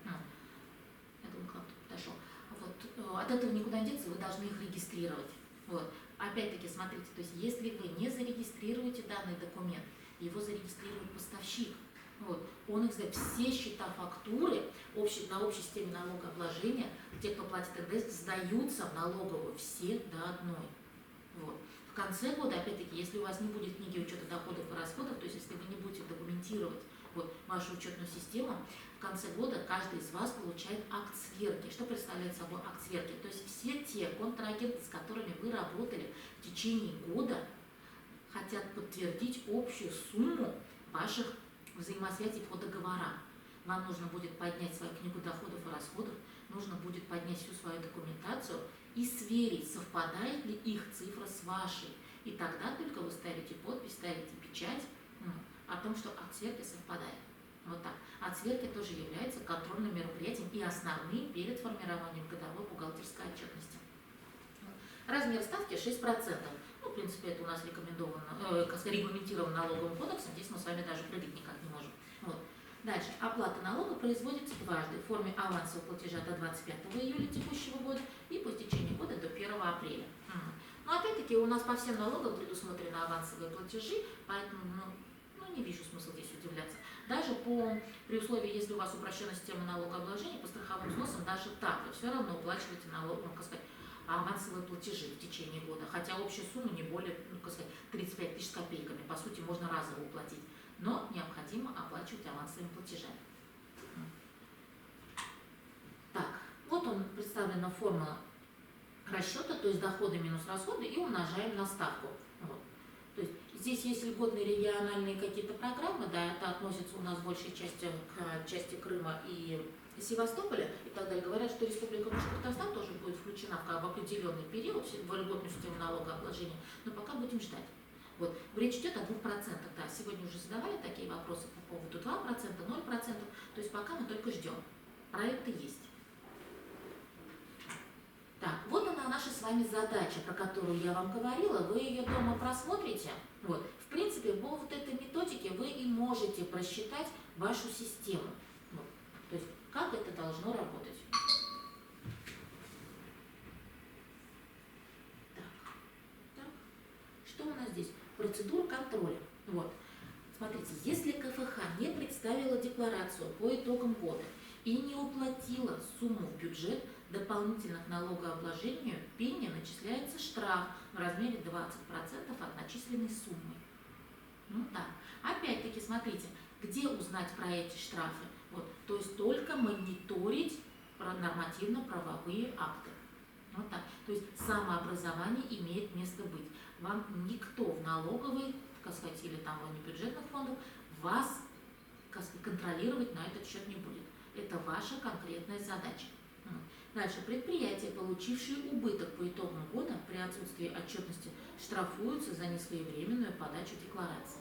Я думаю, как тут подошел. Вот. От этого никуда не деться, вы должны их регистрировать. Вот. Опять-таки, смотрите, то есть если вы не зарегистрируете данный документ, его зарегистрирует поставщик. Вот. Он их знает. Все счета, фактуры на общей системе налогообложения, те, кто платит НДС, сдаются в налоговую все до одной. Вот. В конце года, опять-таки, если у вас не будет книги учета доходов и расходов, то есть если вы не будете документировать вашу учетную систему, в конце года каждый из вас получает акт сверки. Что представляет собой акт сверки? То есть все те контрагенты, с которыми вы работали в течение года, хотят подтвердить общую сумму ваших взаимосвязей по договорам. Вам нужно будет поднять свою книгу доходов и расходов, нужно будет поднять всю свою документацию и сверить, совпадает ли их цифра с вашей. И тогда только вы ставите подпись, ставите печать о том, что акт сверки совпадает. Вот так. Акт сверки тоже является контрольным мероприятием и основным перед формированием годовой бухгалтерской отчетности. Размер ставки 6%. В принципе, это у нас регламентировано налоговым кодексом, здесь мы с вами даже прыгать никак не можем. Вот. Дальше. Оплата налога производится дважды в форме авансового платежа до 25 июля текущего года и по истечении года до 1 апреля. Но опять-таки у нас по всем налогам предусмотрены авансовые платежи, поэтому не вижу смысла здесь удивляться. Даже при условии, если у вас упрощенная система налогообложения, по страховым взносам, даже так вы все равно уплачиваете авансовые платежи в течение года, хотя общая сумма не более 35 тысяч с копейками, по сути, можно разово уплатить, но необходимо оплачивать авансовыми платежами. Так, вот он представлена формула расчета, то есть доходы минус расходы, и умножаем на ставку. Вот. То есть здесь есть льготные региональные какие-то программы, да, это относится у нас большей части к части Крыма и Севастополя и так далее. Говорят, что Республика Башкортостан тоже будет включена в определенный период в льготную систему налогообложения, но пока будем ждать. Вот. Речь идет о 2%. Да, сегодня уже задавали такие вопросы по поводу 2%, 0%, то есть пока мы только ждем. Проекты есть. Так, вот она наша с вами задача, про которую я вам говорила, вы ее дома просмотрите. Вот. В принципе, по вот этой методике вы и можете просчитать вашу систему. Вот. То есть, как это должно работать. Так. Что у нас здесь? Процедура контроля. Вот. Смотрите, если КФХ не представила декларацию по итогам года и не уплатила сумму в бюджет дополнительно к налогообложению, пене начисляется штраф в размере 20% от начисленной суммы. Ну да. Опять-таки, смотрите, где узнать про эти штрафы? Вот. То есть только мониторить нормативно-правовые акты. Вот так. То есть самообразование имеет место быть. Вам никто в налоговой, или там в бюджетных фондах вас контролировать на этот счет не будет. Это ваша конкретная задача. Дальше. Предприятия, получившие убыток по итогам года при отсутствии отчетности, штрафуются за несвоевременную подачу декларации.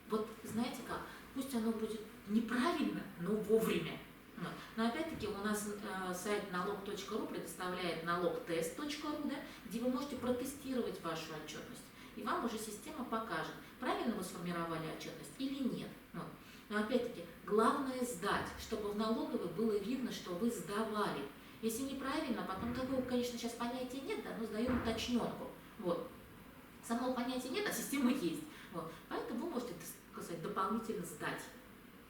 Вот знаете как, пусть оно будет неправильно, но вовремя. Но опять-таки у нас сайт налог.ру предоставляет налогтест.ру, да, где вы можете протестировать вашу отчетность. И вам уже система покажет, правильно вы сформировали отчетность или нет. Вот. Но опять-таки, главное сдать, чтобы в налоговой было видно, что вы сдавали. Если неправильно, потом такого, конечно, сейчас понятия нет, да, но сдаем уточненку. Вот. Самого понятия нет, а система есть. Вот. Поэтому вы можете, так сказать, дополнительно сдать,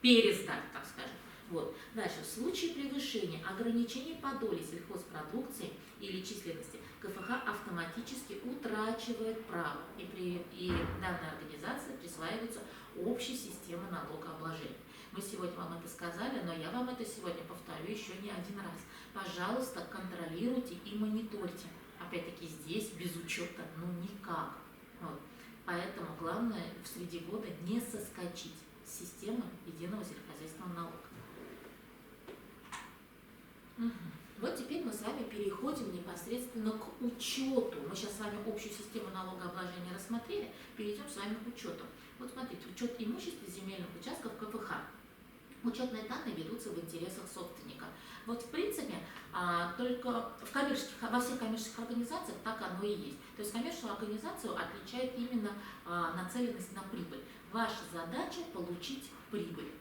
пересдать, так скажем. Вот. Дальше. В случае превышения ограничений по доле сельхозпродукции или численности КФХ автоматически утрачивает право, и данной организации присваивается общая система налогообложения. Мы сегодня вам это сказали, но я вам это сегодня повторю еще не один раз. Пожалуйста, контролируйте и мониторьте. Опять-таки здесь без учета, никак. Вот. Поэтому главное среди года не соскочить. системы единого сельскохозяйственного налога. Мгм. Вот теперь мы с вами переходим непосредственно к учету. Мы сейчас с вами общую систему налогообложения рассмотрели, перейдем с вами к учету. Вот смотрите, учет имущества земельных участков КФХ. Учетные данные ведутся в интересах собственника. Вот в принципе только во всех коммерческих организациях так оно и есть. То есть коммерческую организацию отличает именно нацеленность на прибыль. Ваша задача получить прибыль.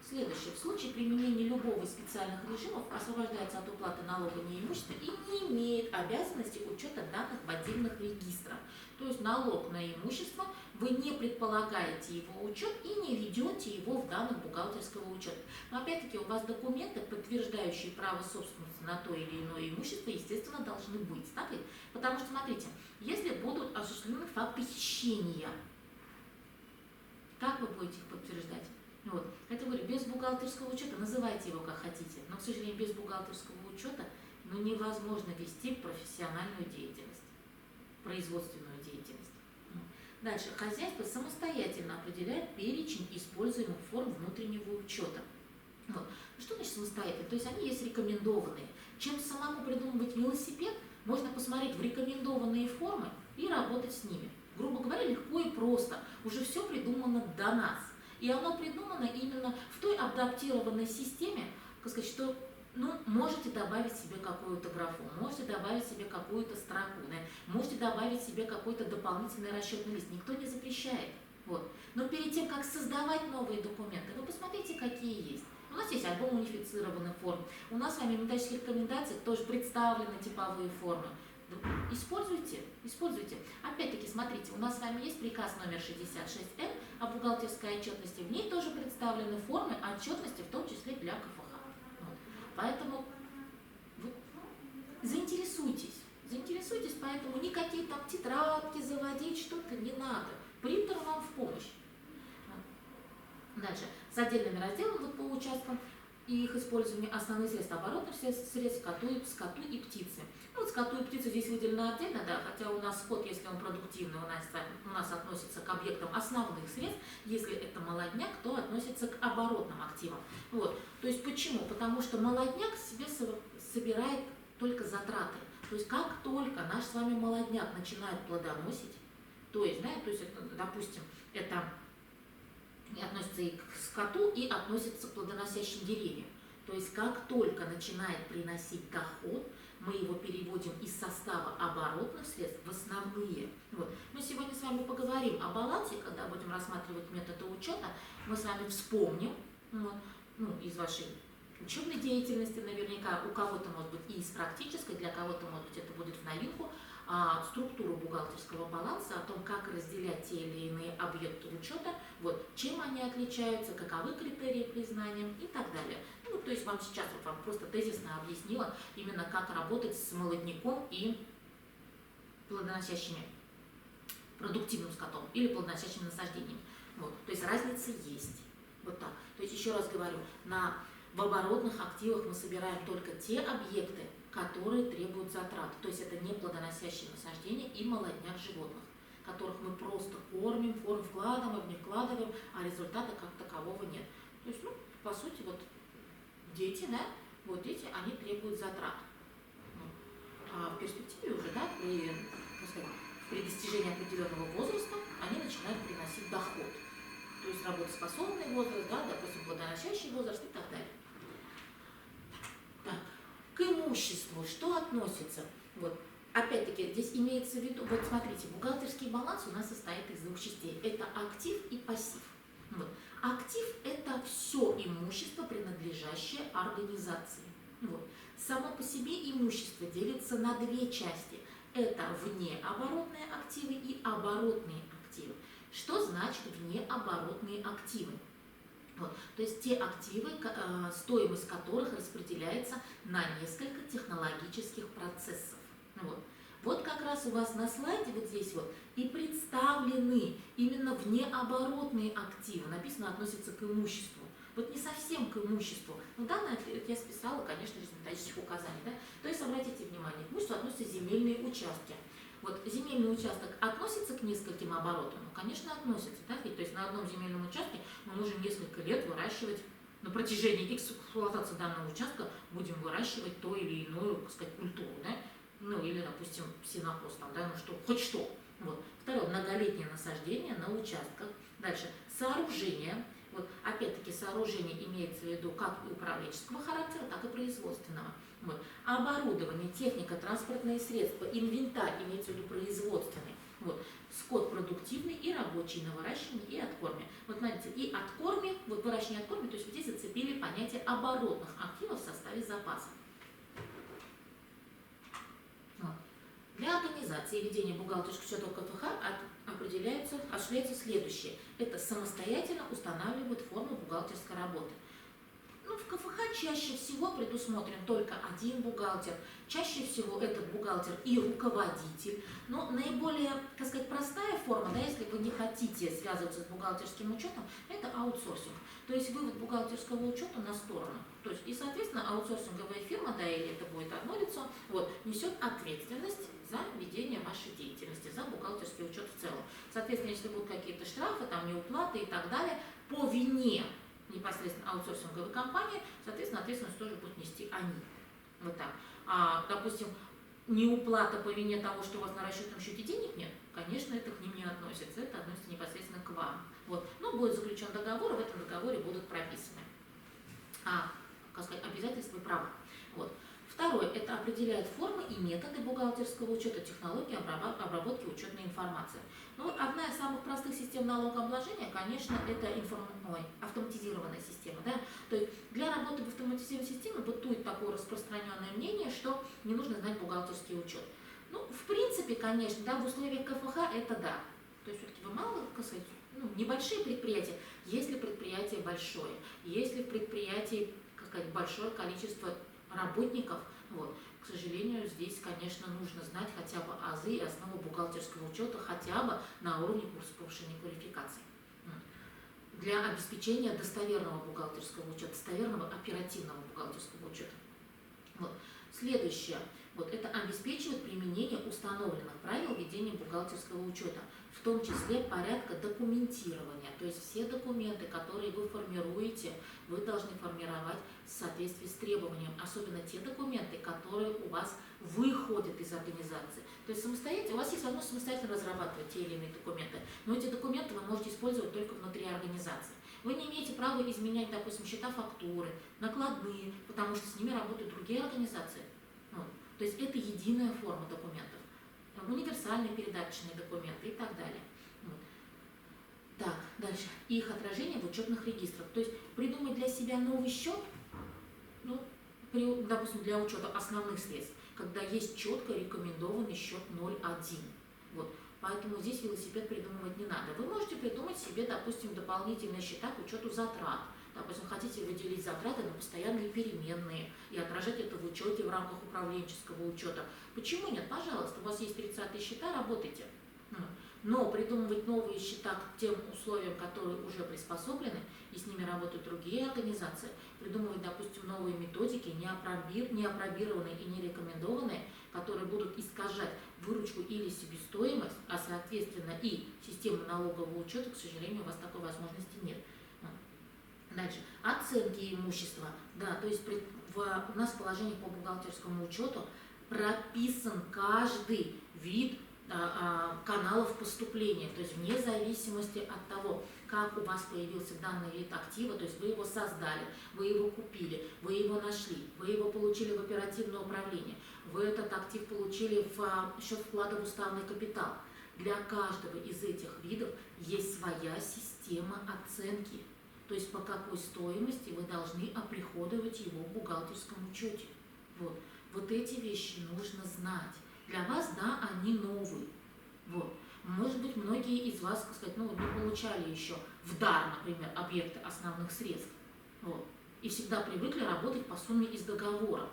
Следующее. В случае применения любого из специальных режимов освобождается от уплаты налога неимущество и не имеет обязанности учета данных в отдельных регистрах. То есть налог на имущество, вы не предполагаете его учет и не ведете его в данных бухгалтерского учета. Но опять-таки у вас документы, подтверждающие право собственности на то или иное имущество, естественно, должны быть. Так? Потому что, смотрите, если будут осуществлены факты хищения, как вы будете их подтверждать? Вот. Это говорю, без бухгалтерского учета, называйте его как хотите, но, к сожалению, без бухгалтерского учета невозможно вести профессиональную деятельность, производственную деятельность. Дальше. Хозяйство самостоятельно определяет перечень используемых форм внутреннего учета. Вот. Что значит самостоятельно? То есть они есть рекомендованные. Чем самому придумывать велосипед, можно посмотреть в рекомендованные формы и работать с ними. Грубо говоря, легко и просто. Уже все придумано до нас. И оно придумано именно в той адаптированной системе, так сказать, что можете добавить себе какую-то графу, можете добавить себе какую-то строку, да, можете добавить себе какой-то дополнительный расчетный лист. Никто не запрещает. Вот. Но перед тем, как создавать новые документы, вы посмотрите, какие есть. У нас есть альбом унифицированных форм. У нас с вами в методических рекомендациях тоже представлены типовые формы. Используйте, используйте. Опять-таки, смотрите, у нас с вами есть приказ номер 66М о бухгалтерской отчетности. В ней тоже представлены формы отчетности, в том числе для КФХ. Вот. Поэтому заинтересуйтесь, поэтому никакие там тетрадки заводить, что-то не надо. Принтер вам в помощь. Дальше. С отдельными разделами по участкам и их использование основных средств оборотных средств скоту и птице. Вот скоту и птицу здесь выделено отдельно, да, хотя у нас скот, если он продуктивный, у нас относится к объектам основных средств, если это молодняк, то относится к оборотным активам. Вот. То есть почему? Потому что молодняк себе собирает только затраты. То есть как только наш с вами молодняк начинает плодоносить, то есть, допустим, это относится и к скоту, и относится к плодоносящим деревьям. То есть как только начинает приносить доход, мы его переводим из состава оборотных средств в основные. Вот. Мы сегодня с вами поговорим о балансе, когда будем рассматривать методы учета, мы с вами вспомним, из вашей учебной деятельности наверняка, у кого-то может быть и из практической, для кого-то может быть это будет в новинку, структуру бухгалтерского баланса, о том, как разделять те или иные объекты учета, вот, чем они отличаются, каковы критерии признания и так далее. То есть вам сейчас вам просто тезисно объяснила именно, как работать с молодняком и плодоносящими продуктивным скотом или плодоносящими насаждениями. Вот. То есть разница есть. Вот так. То есть еще раз говорю, в оборотных активах мы собираем только те объекты, которые требуют затрат. То есть это не плодоносящие насаждения и молодняк животных, которых мы просто кормим, вкладываем, не вкладываем, а результата как такового нет. То есть, по сути, дети, они требуют затрат. А в перспективе уже, при достижении определенного возраста они начинают приносить доход. То есть работоспособный возраст, допустим, плодоносящий возраст и так далее. Так. К имуществу что относится? Опять-таки, здесь имеется в виду, смотрите, бухгалтерский баланс у нас состоит из двух частей. Это актив и пассив. Актив – это все имущество, принадлежащее организации. Само по себе имущество делится на две части. Это внеоборотные активы и оборотные активы. Что значит внеоборотные активы? То есть те активы, стоимость которых распределяется на несколько технологических процессов. Вот как раз у вас на слайде здесь и представлены именно внеоборотные активы. Написано, относятся к имуществу. Не совсем к имуществу. Данное я списала, конечно, из методических указаний. Да? То есть обратите внимание, к имуществу относятся земельные участки. Вот земельный участок относится к нескольким оборотам? Ну, конечно, относится. Да? Ведь, то есть на одном земельном участке мы можем несколько лет выращивать, на протяжении эксплуатации данного участка будем выращивать то или иную, так сказать, культуру. Да? Ну или, допустим, сенокос, там, да, ну что, хоть что. Вот. Второе, многолетнее насаждение на участках. Дальше, сооружение. Вот, опять-таки, сооружение имеется в виду как и управленческого характера, так и производственного. Вот. Оборудование, техника, транспортные средства, инвентарь имеется в виду производственный. Вот. Скот продуктивный и рабочий на выращивание и откорме. Вот смотрите, и откорме, вот выращивание и откорме, то есть здесь зацепили понятие оборотных активов в составе запаса. Вот. Для организации ведения бухгалтерского учета КФХ осуществляется следующее. Это самостоятельно устанавливают форму бухгалтерской работы. Ну, в КФХ чаще всего предусмотрен только один бухгалтер. Чаще всего этот бухгалтер и руководитель. Но наиболее, так сказать, простая форма, да, если вы не хотите связываться с бухгалтерским учетом, это аутсорсинг. То есть вывод бухгалтерского учета на сторону. То есть, и, соответственно, аутсорсинговая фирма, да, или это будет одно лицо, вот, несет ответственность за ведение вашей деятельности, за бухгалтерский учет в целом. Соответственно, если будут какие-то штрафы, там, неуплаты и так далее, по вине непосредственно аутсорсинговой компании, соответственно, ответственность тоже будут нести они. Вот так. Допустим, неуплата по вине того, что у вас на расчетном счете денег нет, конечно, это к ним не относится, это относится непосредственно к вам. Вот. Но будет заключен договор, и в этом договоре будут прописаны как сказать, обязательства и права. Вот. Второе, это определяет формы и методы бухгалтерского учета, технологии обработки учетной информации. Ну, одна из самых простых систем налогообложения, конечно, это автоматизированная система. Да? То есть для работы в автоматизированной системе бытует такое распространенное мнение, что не нужно знать бухгалтерский учет. Ну, в принципе, конечно, да, в условиях КФХ это да. То есть все-таки вы мало, так сказать, небольшие предприятия, если предприятие большое, если в предприятии, как сказать, большое количество работников, вот, к сожалению, здесь, конечно, нужно знать хотя бы азы и основы бухгалтерского учета, хотя бы на уровне курса повышения квалификации. Для обеспечения достоверного бухгалтерского учета, достоверного оперативного бухгалтерского учета. Вот. Следующее. Вот это обеспечивает применение установленных правил ведения бухгалтерского учета, в том числе порядка документирования. То есть все документы, которые вы формируете, вы должны формировать в соответствии с требованием, особенно те документы, которые у вас выходят из организации. То есть самостоятельно, у вас есть возможность самостоятельно разрабатывать те или иные документы, но эти документы вы можете использовать только внутри организации. Вы не имеете права изменять, допустим, счета фактуры, накладные, потому что с ними работают другие организации. Вот. То есть это единая форма документов. Универсальные передаточные документы и так далее. Вот. Так, дальше. Их отражение в учетных регистрах. То есть придумать для себя новый счет, допустим, для учета основных средств, когда есть четко рекомендованный счет 0.1. Вот. Поэтому здесь велосипед придумывать не надо. Вы можете придумать себе, допустим, дополнительные счета к учету затрат. Допустим, хотите выделить затраты на постоянные переменные и отражать это в учете в рамках управленческого учета. Почему нет? Пожалуйста, у вас есть 30-е счета, работайте. Но придумывать новые счета к тем условиям, которые уже приспособлены, и с ними работают другие организации, придумывать, допустим, новые методики, не опробированные и не рекомендованные, которые будут искажать выручку или себестоимость, а соответственно и систему налогового учета, к сожалению, у вас такой возможности нет. Дальше. Оценки имущества. Да, то есть у нас в положении по бухгалтерскому учету прописан каждый вид каналов поступления, то есть вне зависимости от того, как у вас появился данный вид актива, то есть вы его создали, вы его купили, вы его нашли, вы его получили в оперативное управление, вы этот актив получили в счет вклада в уставный капитал. Для каждого из этих видов есть своя система оценки, то есть по какой стоимости вы должны оприходовать его в бухгалтерском учете. Вот эти вещи нужно знать. Для вас, да, они новые. Вот. Может быть, многие из вас, так сказать, не получали еще в дар, например, объекты основных средств. Вот. И всегда привыкли работать по сумме из договора.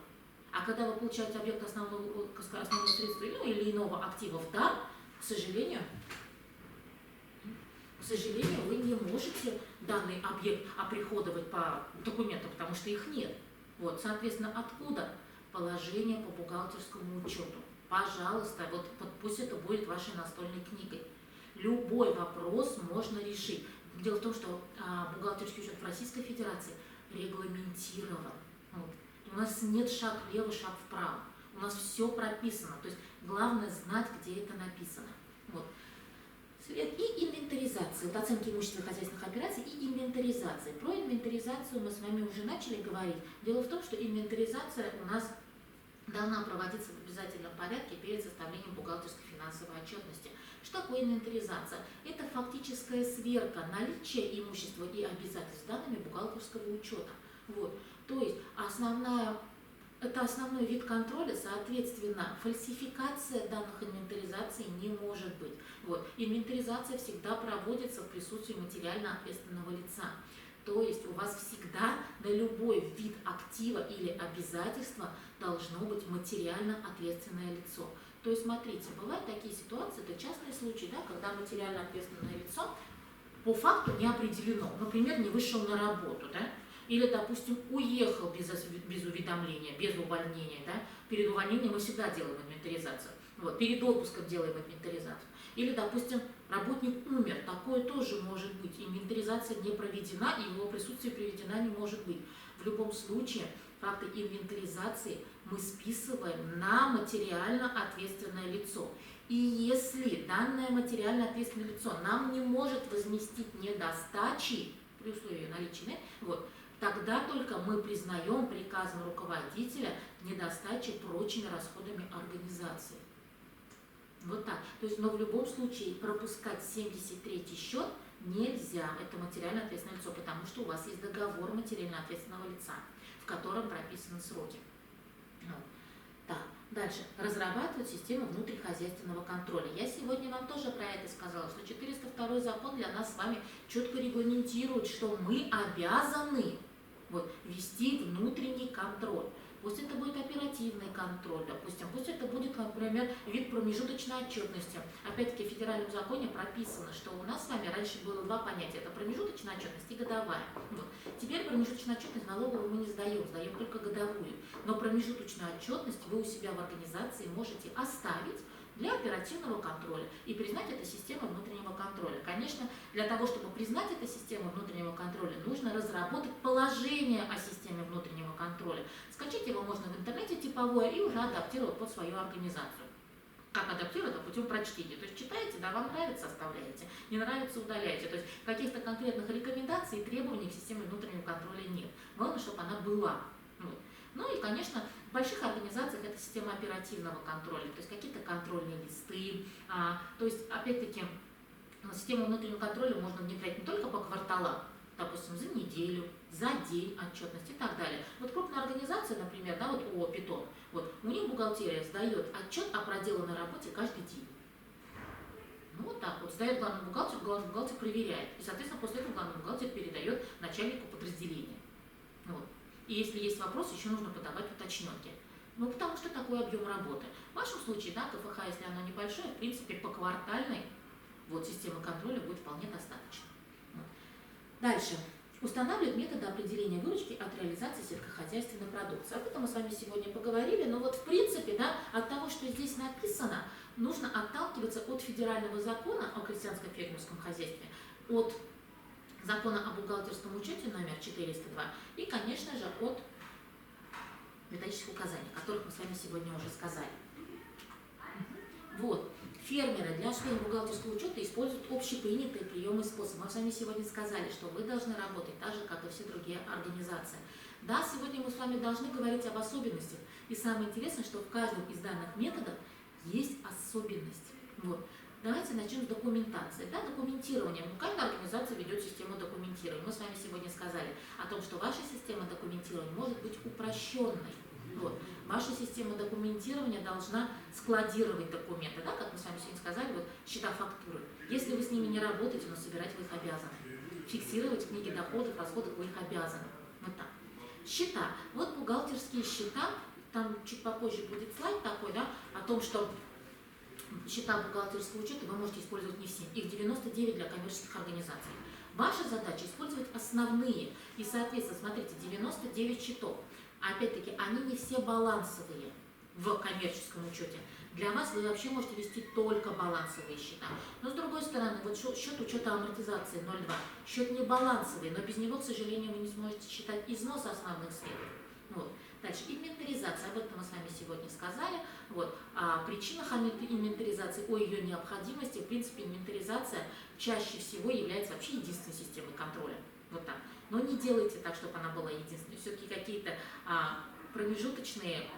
А когда вы получаете объект основного средства или иного актива в дар, к сожалению, вы не можете данный объект оприходовать по документам, потому что их нет. Вот. Соответственно, откуда? Положение по бухгалтерскому учету. пожалуйста, вот пусть это будет вашей настольной книгой. Любой вопрос можно решить. Дело в том, что бухгалтерский учет в Российской Федерации регламентирован. Вот. У нас нет шаг влево, шаг вправо. У нас все прописано. То есть главное знать, где это написано. Вот. И инвентаризация. Вот оценки имущества хозяйственных операций и инвентаризация. Про инвентаризацию мы с вами уже начали говорить. Дело в том, что инвентаризация у нас должна проводиться в обязательном порядке перед составлением бухгалтерской финансовой отчетности. Что такое инвентаризация? Это фактическая сверка наличия имущества и обязательств данными бухгалтерского учета. Вот. То есть это основной вид контроля, соответственно, фальсификация данных инвентаризации не может быть. Вот. Инвентаризация всегда проводится в присутствии материально ответственного лица. То есть у вас всегда на любой вид актива или обязательства должно быть материально ответственное лицо. То есть, смотрите, бывают такие ситуации, это частные случаи, да, когда материально ответственное лицо по факту не определено. Например, не вышел на работу, да, или, допустим, уехал без уведомления, без увольнения. Да. Перед увольнением мы всегда делаем инвентаризацию. Вот, перед отпуском делаем инвентаризацию. Или, допустим, работник умер, такое тоже может быть. Инвентаризация не проведена, и в его присутствии проведена не может быть. В любом случае, факты инвентаризации мы списываем на материально ответственное лицо. И если данное материально ответственное лицо нам не может возместить недостачи, при условии наличия, вот, тогда только мы признаем приказом руководителя недостачи прочими расходами организации. Вот так. То есть, но в любом случае пропускать 73-й счет нельзя. Это материально ответственное лицо, потому что у вас есть договор материально ответственного лица, в котором прописаны сроки. Вот. Так. Дальше. Разрабатывать систему внутрихозяйственного контроля. Я сегодня вам тоже про это сказала, что 402 закон для нас с вами четко регламентирует, что мы обязаны вести внутренний контроль. Пусть это будет оперативный контроль, допустим, пусть это будет, например, вид промежуточной отчетности. Опять-таки в федеральном законе прописано, что у нас с вами раньше было два понятия. Это промежуточная отчетность и годовая. Вот. Теперь промежуточную отчетность налоговую мы не сдаем только годовую. Но промежуточную отчетность вы у себя в организации можете оставить для оперативного контроля и признать это системой внутреннего контроля. Конечно, для того, чтобы признать это системой внутреннего контроля, нужно разработать положение о системе внутреннего контроля. Скачать его можно в интернете типовое и уже адаптировать под свою организацию. Как адаптировать? Путем прочтения. То есть читаете, да, вам нравится, оставляете, не нравится, удаляете. То есть каких-то конкретных рекомендаций и требований к системе внутреннего контроля нет. Главное, чтобы она была. Ну и, конечно, в больших организациях это система оперативного контроля, то есть какие-то контрольные листы. То есть, опять-таки, систему внутреннего контроля можно внедрять не только по кварталам, допустим, за неделю, за день отчетность и так далее. Вот крупная организация, например, да, вот ООО «Питон», у них бухгалтерия сдает отчет о проделанной работе каждый день. Ну вот так вот, сдает главный бухгалтер проверяет. И, соответственно, после этого главный бухгалтер передает начальнику подразделения. Вот. И если есть вопрос, еще нужно подавать уточненки. Потому что такой объем работы. В вашем случае, да, КФХ, если оно небольшое, в принципе, по квартальной системы контроля будет вполне достаточно. Дальше. Устанавливать методы определения выручки от реализации сельскохозяйственной продукции. Об этом мы с вами сегодня поговорили, но в принципе, да, от того, что здесь написано, нужно отталкиваться от федерального закона о крестьянско-фермерском хозяйстве, от закона о бухгалтерском учете номер 402 и, конечно же, от методических указаний, о которых мы с вами сегодня уже сказали. Вот. Фермеры для осуществления бухгалтерского учета используют общепринятые приемы и способы. Мы с вами сегодня сказали, что вы должны работать так же, как и все другие организации. Да, сегодня мы с вами должны говорить об особенностях. И самое интересное, что в каждом из данных методов есть особенность. Вот. Давайте начнем с документации. Да, документирование. Каждая организация ведет систему документирования. Мы с вами сегодня сказали о том, что ваша система документирования может быть упрощенной. Вот. Ваша система документирования должна складировать документы, да, как мы с вами сегодня сказали, счета, фактуры. Если вы с ними не работаете, но собирать вы их обязаны. Фиксировать книги доходов, расходов вы их обязаны. Вот так. Счета. Вот бухгалтерские счета, там чуть попозже будет слайд такой, да, о том, что счета бухгалтерского учета вы можете использовать не все. Их 99 для коммерческих организаций. Ваша задача использовать основные. И, соответственно, смотрите, 99 счетов. Опять-таки, они не все балансовые в коммерческом учете. Для вас вы вообще можете вести только балансовые счета. Но с другой стороны, вот счет учета амортизации 0,2, счет не балансовый, но без него, к сожалению, вы не сможете считать износ основных средств. Вот. Дальше, инвентаризация, об этом мы с вами сегодня сказали. Вот. О причинах инвентаризации, о ее необходимости. В принципе, инвентаризация чаще всего является вообще единственной системой контроля. Вот так. Но не делайте так, чтобы она была единственной. Все-таки какие-то промежуточные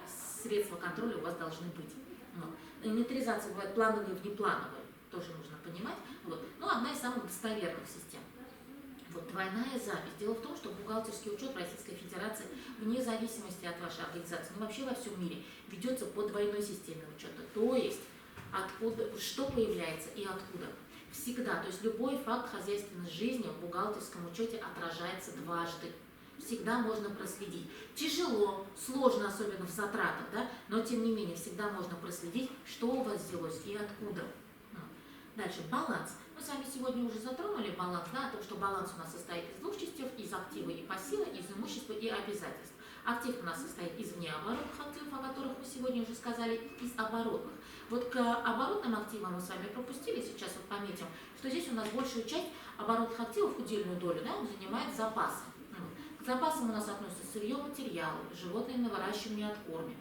средства контроля у вас должны быть. Вот. Инвентаризация бывает плановая и внеплановая, тоже нужно понимать. Вот. Но одна из самых достоверных систем. Вот, двойная запись. Дело в том, что бухгалтерский учет Российской Федерации, вне зависимости от вашей организации, ну вообще во всем мире, ведется по двойной системе учета. То есть, откуда, что появляется и откуда. Всегда, то есть любой факт хозяйственной жизни в бухгалтерском учете отражается дважды. Всегда можно проследить. Тяжело, сложно, особенно в затратах, да? Но тем не менее всегда можно проследить, что у вас взялось и откуда. Дальше баланс. Мы с вами сегодня уже затронули баланс, да, о том, что баланс у нас состоит из двух частей, из актива и пассива, из имущества и обязательств. Актив у нас состоит из внеоборотных активов, о которых мы сегодня уже сказали, и из оборотных. Вот к оборотным активам мы с вами пропустили, сейчас вот пометим, что здесь у нас большую часть оборотных активов, удельную долю, да, он занимает запасы. К запасам у нас относятся сырье, материалы, животные на выращивание и откорме,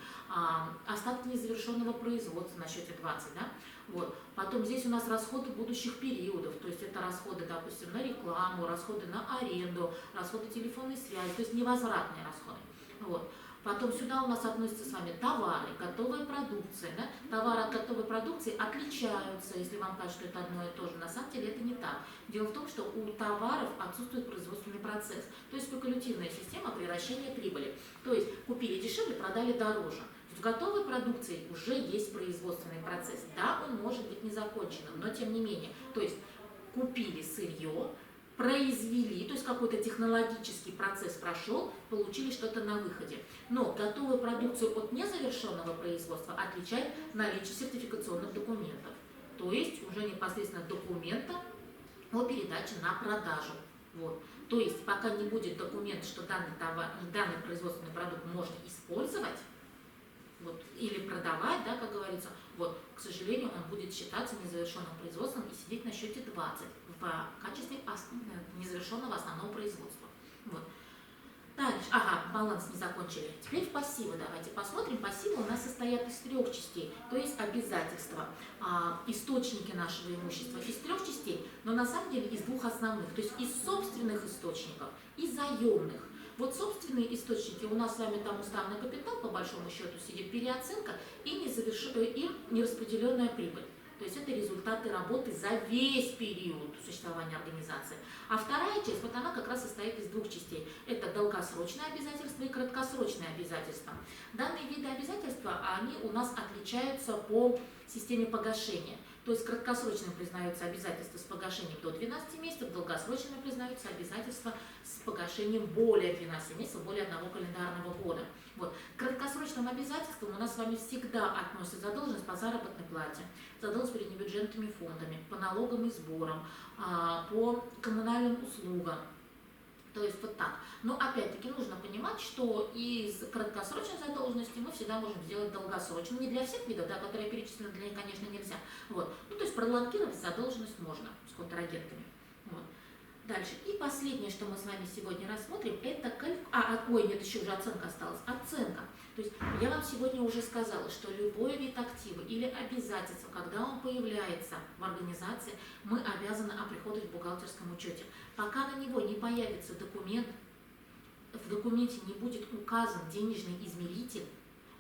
остатки незавершенного производства на счете 20, да? Вот. Потом здесь у нас расходы будущих периодов, то есть это расходы, допустим, на рекламу, расходы на аренду, расходы телефонной связи, то есть невозвратные расходы. Вот. Потом сюда у нас относятся с вами товары, готовая продукция. Да? Товары от готовой продукции отличаются, если вам кажется, что это одно и то же. На самом деле это не так. Дело в том, что у товаров отсутствует производственный процесс, то есть спекулятивная система превращения прибыли. То есть купили дешевле, продали дороже. В готовой продукции уже есть производственный процесс. Да, он может быть незаконченным, но тем не менее. То есть купили сырье, произвели, то есть какой-то технологический процесс прошел, получили что-то на выходе. Но готовую продукцию от незавершенного производства отличает наличие сертификационных документов. То есть уже непосредственно документа о передаче на продажу. Вот. То есть пока не будет документа, что данный производственный продукт можно использовать, вот, или продавать, да, как говорится, вот, к сожалению, он будет считаться незавершенным производством и сидеть на счете 20 в качестве незавершенного основного производства. Вот. Дальше, баланс не закончили. Теперь в пассивы давайте посмотрим. Пассивы у нас состоят из трех частей, то есть обязательства, источники нашего имущества из трех частей, но на самом деле из двух основных, то есть из собственных источников и заемных. Вот собственные источники, у нас с вами там уставный капитал, по большому счету, сидит переоценка и нераспределенная прибыль. То есть это результаты работы за весь период существования организации. А вторая часть, вот она как раз состоит из двух частей. Это долгосрочные обязательства и краткосрочные обязательства. Данные виды обязательства, они у нас отличаются по системе погашения. То есть краткосрочным признаются обязательства с погашением до 12 месяцев, долгосрочными признаются обязательства с погашением более 12 месяцев, более одного календарного года. Вот. К краткосрочным обязательствам у нас с вами всегда относится задолженность по заработной плате, задолженность перед небюджетными фондами, по налогам и сборам, по коммунальным услугам. То есть вот так. Но опять-таки нужно понимать, что из краткосрочной задолженности мы всегда можем сделать долгосрочную. Не для всех видов, да, которые перечислены, для них, конечно, нельзя. Вот. Ну, то есть пролонгировать задолженность можно с контрагентами. Вот. Дальше. И последнее, что мы с вами сегодня рассмотрим, это нет, еще уже оценка осталась. Оценка. То есть я вам сегодня уже сказала, что любой вид актива или обязательства, когда он появляется в организации, мы обязаны оприходовать в бухгалтерском учете. Пока на него не появится документ, в документе не будет указан денежный измеритель,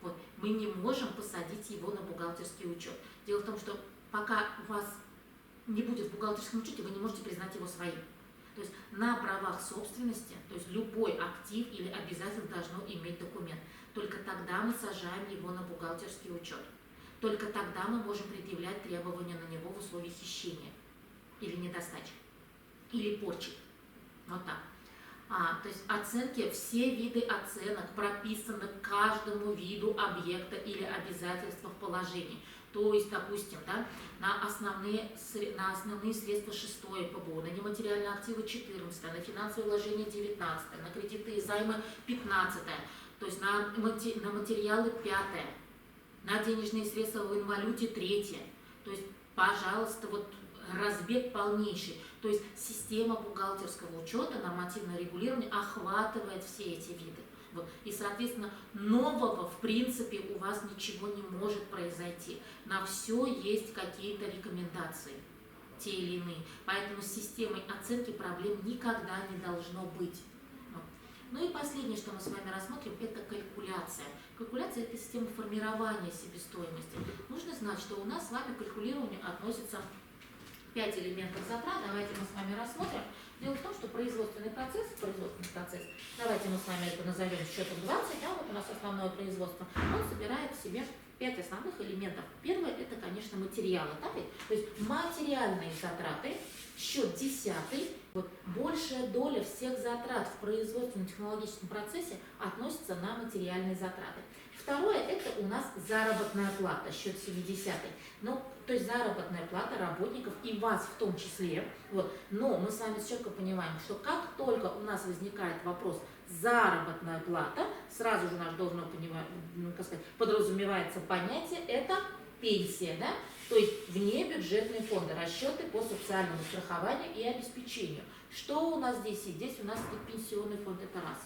вот, мы не можем посадить его на бухгалтерский учет. Дело в том, что пока у вас не будет в бухгалтерском учете, вы не можете признать его своим. То есть на правах собственности, то есть любой актив или обязательство должно иметь документ. Только тогда мы сажаем его на бухгалтерский учет. Только тогда мы можем предъявлять требования на него в условиях хищения или недостачи, или порчи. Вот так. То есть оценки, все виды оценок прописаны каждому виду объекта или обязательства в положении. То есть, допустим, да, на основные средства 6 ПБУ, на нематериальные активы 14, на финансовые вложения 19, на кредиты и займы 15, то есть на материалы 5. на денежные средства в инвалюте третье. То есть, пожалуйста, вот разбег полнейший. То есть система бухгалтерского учета, нормативное регулирование охватывает все эти виды. Вот. И, соответственно, нового в принципе у вас ничего не может произойти. На все есть какие-то рекомендации, те или иные. Поэтому с системой оценки проблем никогда не должно быть. Вот. Ну и последнее, что мы с вами рассмотрим, это калькуляция. Калькуляция – это система формирования себестоимости. Нужно знать, что у нас с вами к калькулированию относится 5 элементов затрат. Давайте мы с вами рассмотрим. Дело в том, что производственный процесс, давайте мы с вами это назовем счетом 20, вот у нас основное производство, он собирает в себе 5 основных элементов. Первое – это, конечно, материалы. Да? То есть материальные затраты, счет 10, вот, большая доля всех затрат в производственном технологическом процессе относится на материальные затраты. Второе – это у нас заработная плата, счет 70. Ну, то есть заработная плата работников и вас в том числе. Вот. Но мы с вами четко понимаем, что как только у нас возникает вопрос заработная плата, сразу же наш должно подразумевается понятие это пенсия, да? То есть внебюджетные фонды, расчеты по социальному страхованию и обеспечению. Что у нас здесь есть? Здесь у нас и пенсионный фонд, это раз.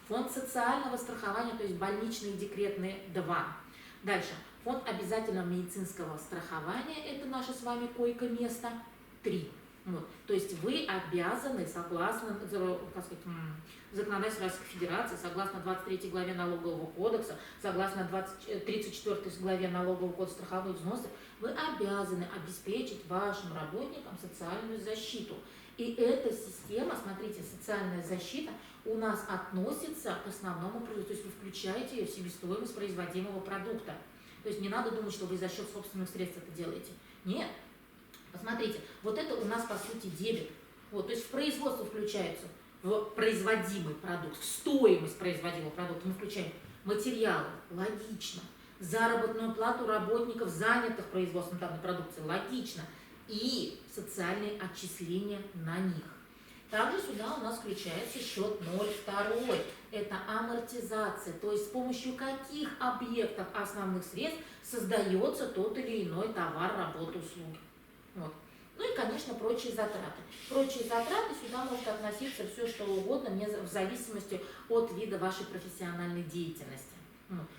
Фонд социального страхования, то есть больничные и декретные, 2. Дальше. Фонд обязательного медицинского страхования, это наше с вами койко-место, 3. Вот. То есть вы обязаны, согласно законодательству Российской Федерации, согласно 23 главе Налогового кодекса, согласно 34 главе Налогового кодекса страховых взносов, вы обязаны обеспечить вашим работникам социальную защиту. И эта система, смотрите, социальная защита у нас относится к основному продукту, то есть вы включаете ее в себестоимость производимого продукта. То есть не надо думать, что вы за счет собственных средств это делаете. Нет. Посмотрите, вот это у нас по сути дебет. Вот, то есть в производство включается, в производимый продукт, в стоимость производимого продукта мы включаем материалы, логично, заработную плату работников, занятых производством данной продукции, логично, и социальные отчисления на них. Также сюда у нас включается счет 0,2. Это амортизация, то есть с помощью каких объектов основных средств создается тот или иной товар, работа, услуги. Вот. Ну и, конечно, прочие затраты. Прочие затраты сюда может относиться все, что угодно, в зависимости от вида вашей профессиональной деятельности.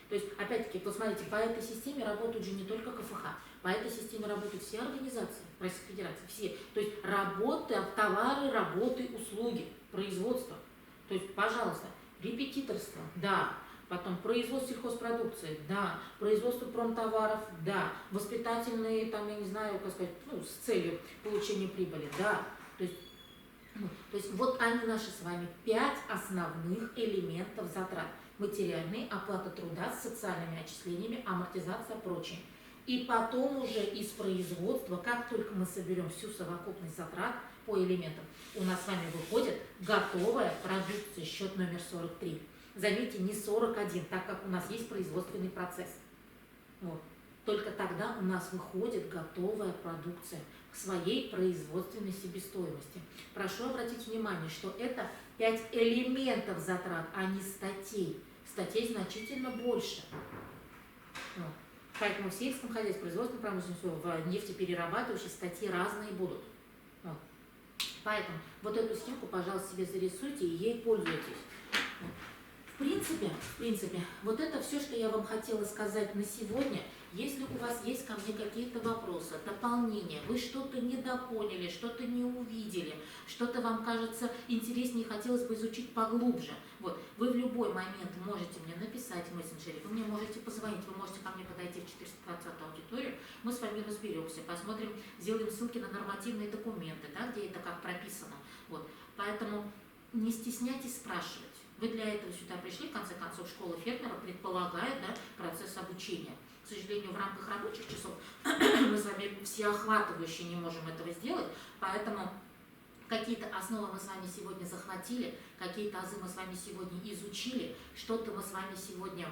То есть, опять-таки, посмотрите, по этой системе работают же не только КФХ, по этой системе работают все организации Российской Федерации, все. То есть работы, товары, работы, услуги, производство. То есть, пожалуйста, репетиторство, да. Потом производство сельхозпродукции, да, производство промтоваров, да, воспитательные, там, я не знаю, как сказать, с целью получения прибыли, да. То есть вот они наши с вами 5 основных элементов затрат. Материальные, оплата труда с социальными отчислениями, амортизация, прочее. И потом уже из производства, как только мы соберем всю совокупность затрат по элементам, у нас с вами выходит готовая продукция, счет номер 43. Заметьте, не 41, так как у нас есть производственный процесс. Вот. Только тогда у нас выходит готовая продукция к своей производственной себестоимости. Прошу обратить внимание, что это 5 элементов затрат, а не статей. Статей значительно больше. Вот. Поэтому в сельском хозяйстве, производственном промышленности, в нефтеперерабатывающей статьи разные будут. Вот. Поэтому вот эту схемку, пожалуйста, себе зарисуйте и ей пользуйтесь. Вот. В принципе, вот это все, что я вам хотела сказать на сегодня. Если у вас есть ко мне какие-то вопросы, дополнения, вы что-то недопоняли, что-то не увидели, что-то вам кажется интереснее, хотелось бы изучить поглубже, вот, вы в любой момент можете мне написать в мессенджере, вы мне можете позвонить, вы можете ко мне подойти в 420 аудиторию, мы с вами разберемся, посмотрим, сделаем ссылки на нормативные документы, да, где это как прописано. Вот. Поэтому не стесняйтесь спрашивать. Вы для этого сюда пришли, в конце концов, школа фермера предполагает, да, процесс обучения. К сожалению, в рамках рабочих часов мы с вами всеохватывающе не можем этого сделать, поэтому какие-то основы мы с вами сегодня захватили, какие-то азы мы с вами сегодня изучили, что-то мы с вами сегодня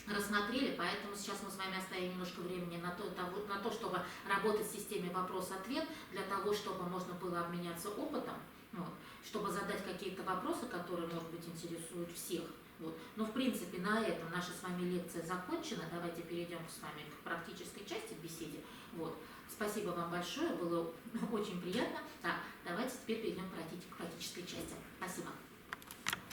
рассмотрели, поэтому сейчас мы с вами оставим немножко времени на то, чтобы работать в системе вопрос-ответ, для того, чтобы можно было обменяться опытом. вот, чтобы задать какие-то вопросы, которые, может быть, интересуют всех. Вот. Но, в принципе, на этом наша с вами лекция закончена. Давайте перейдем с вами к практической части беседы. Вот. Спасибо вам большое, было очень приятно. Так, давайте теперь перейдем к практической.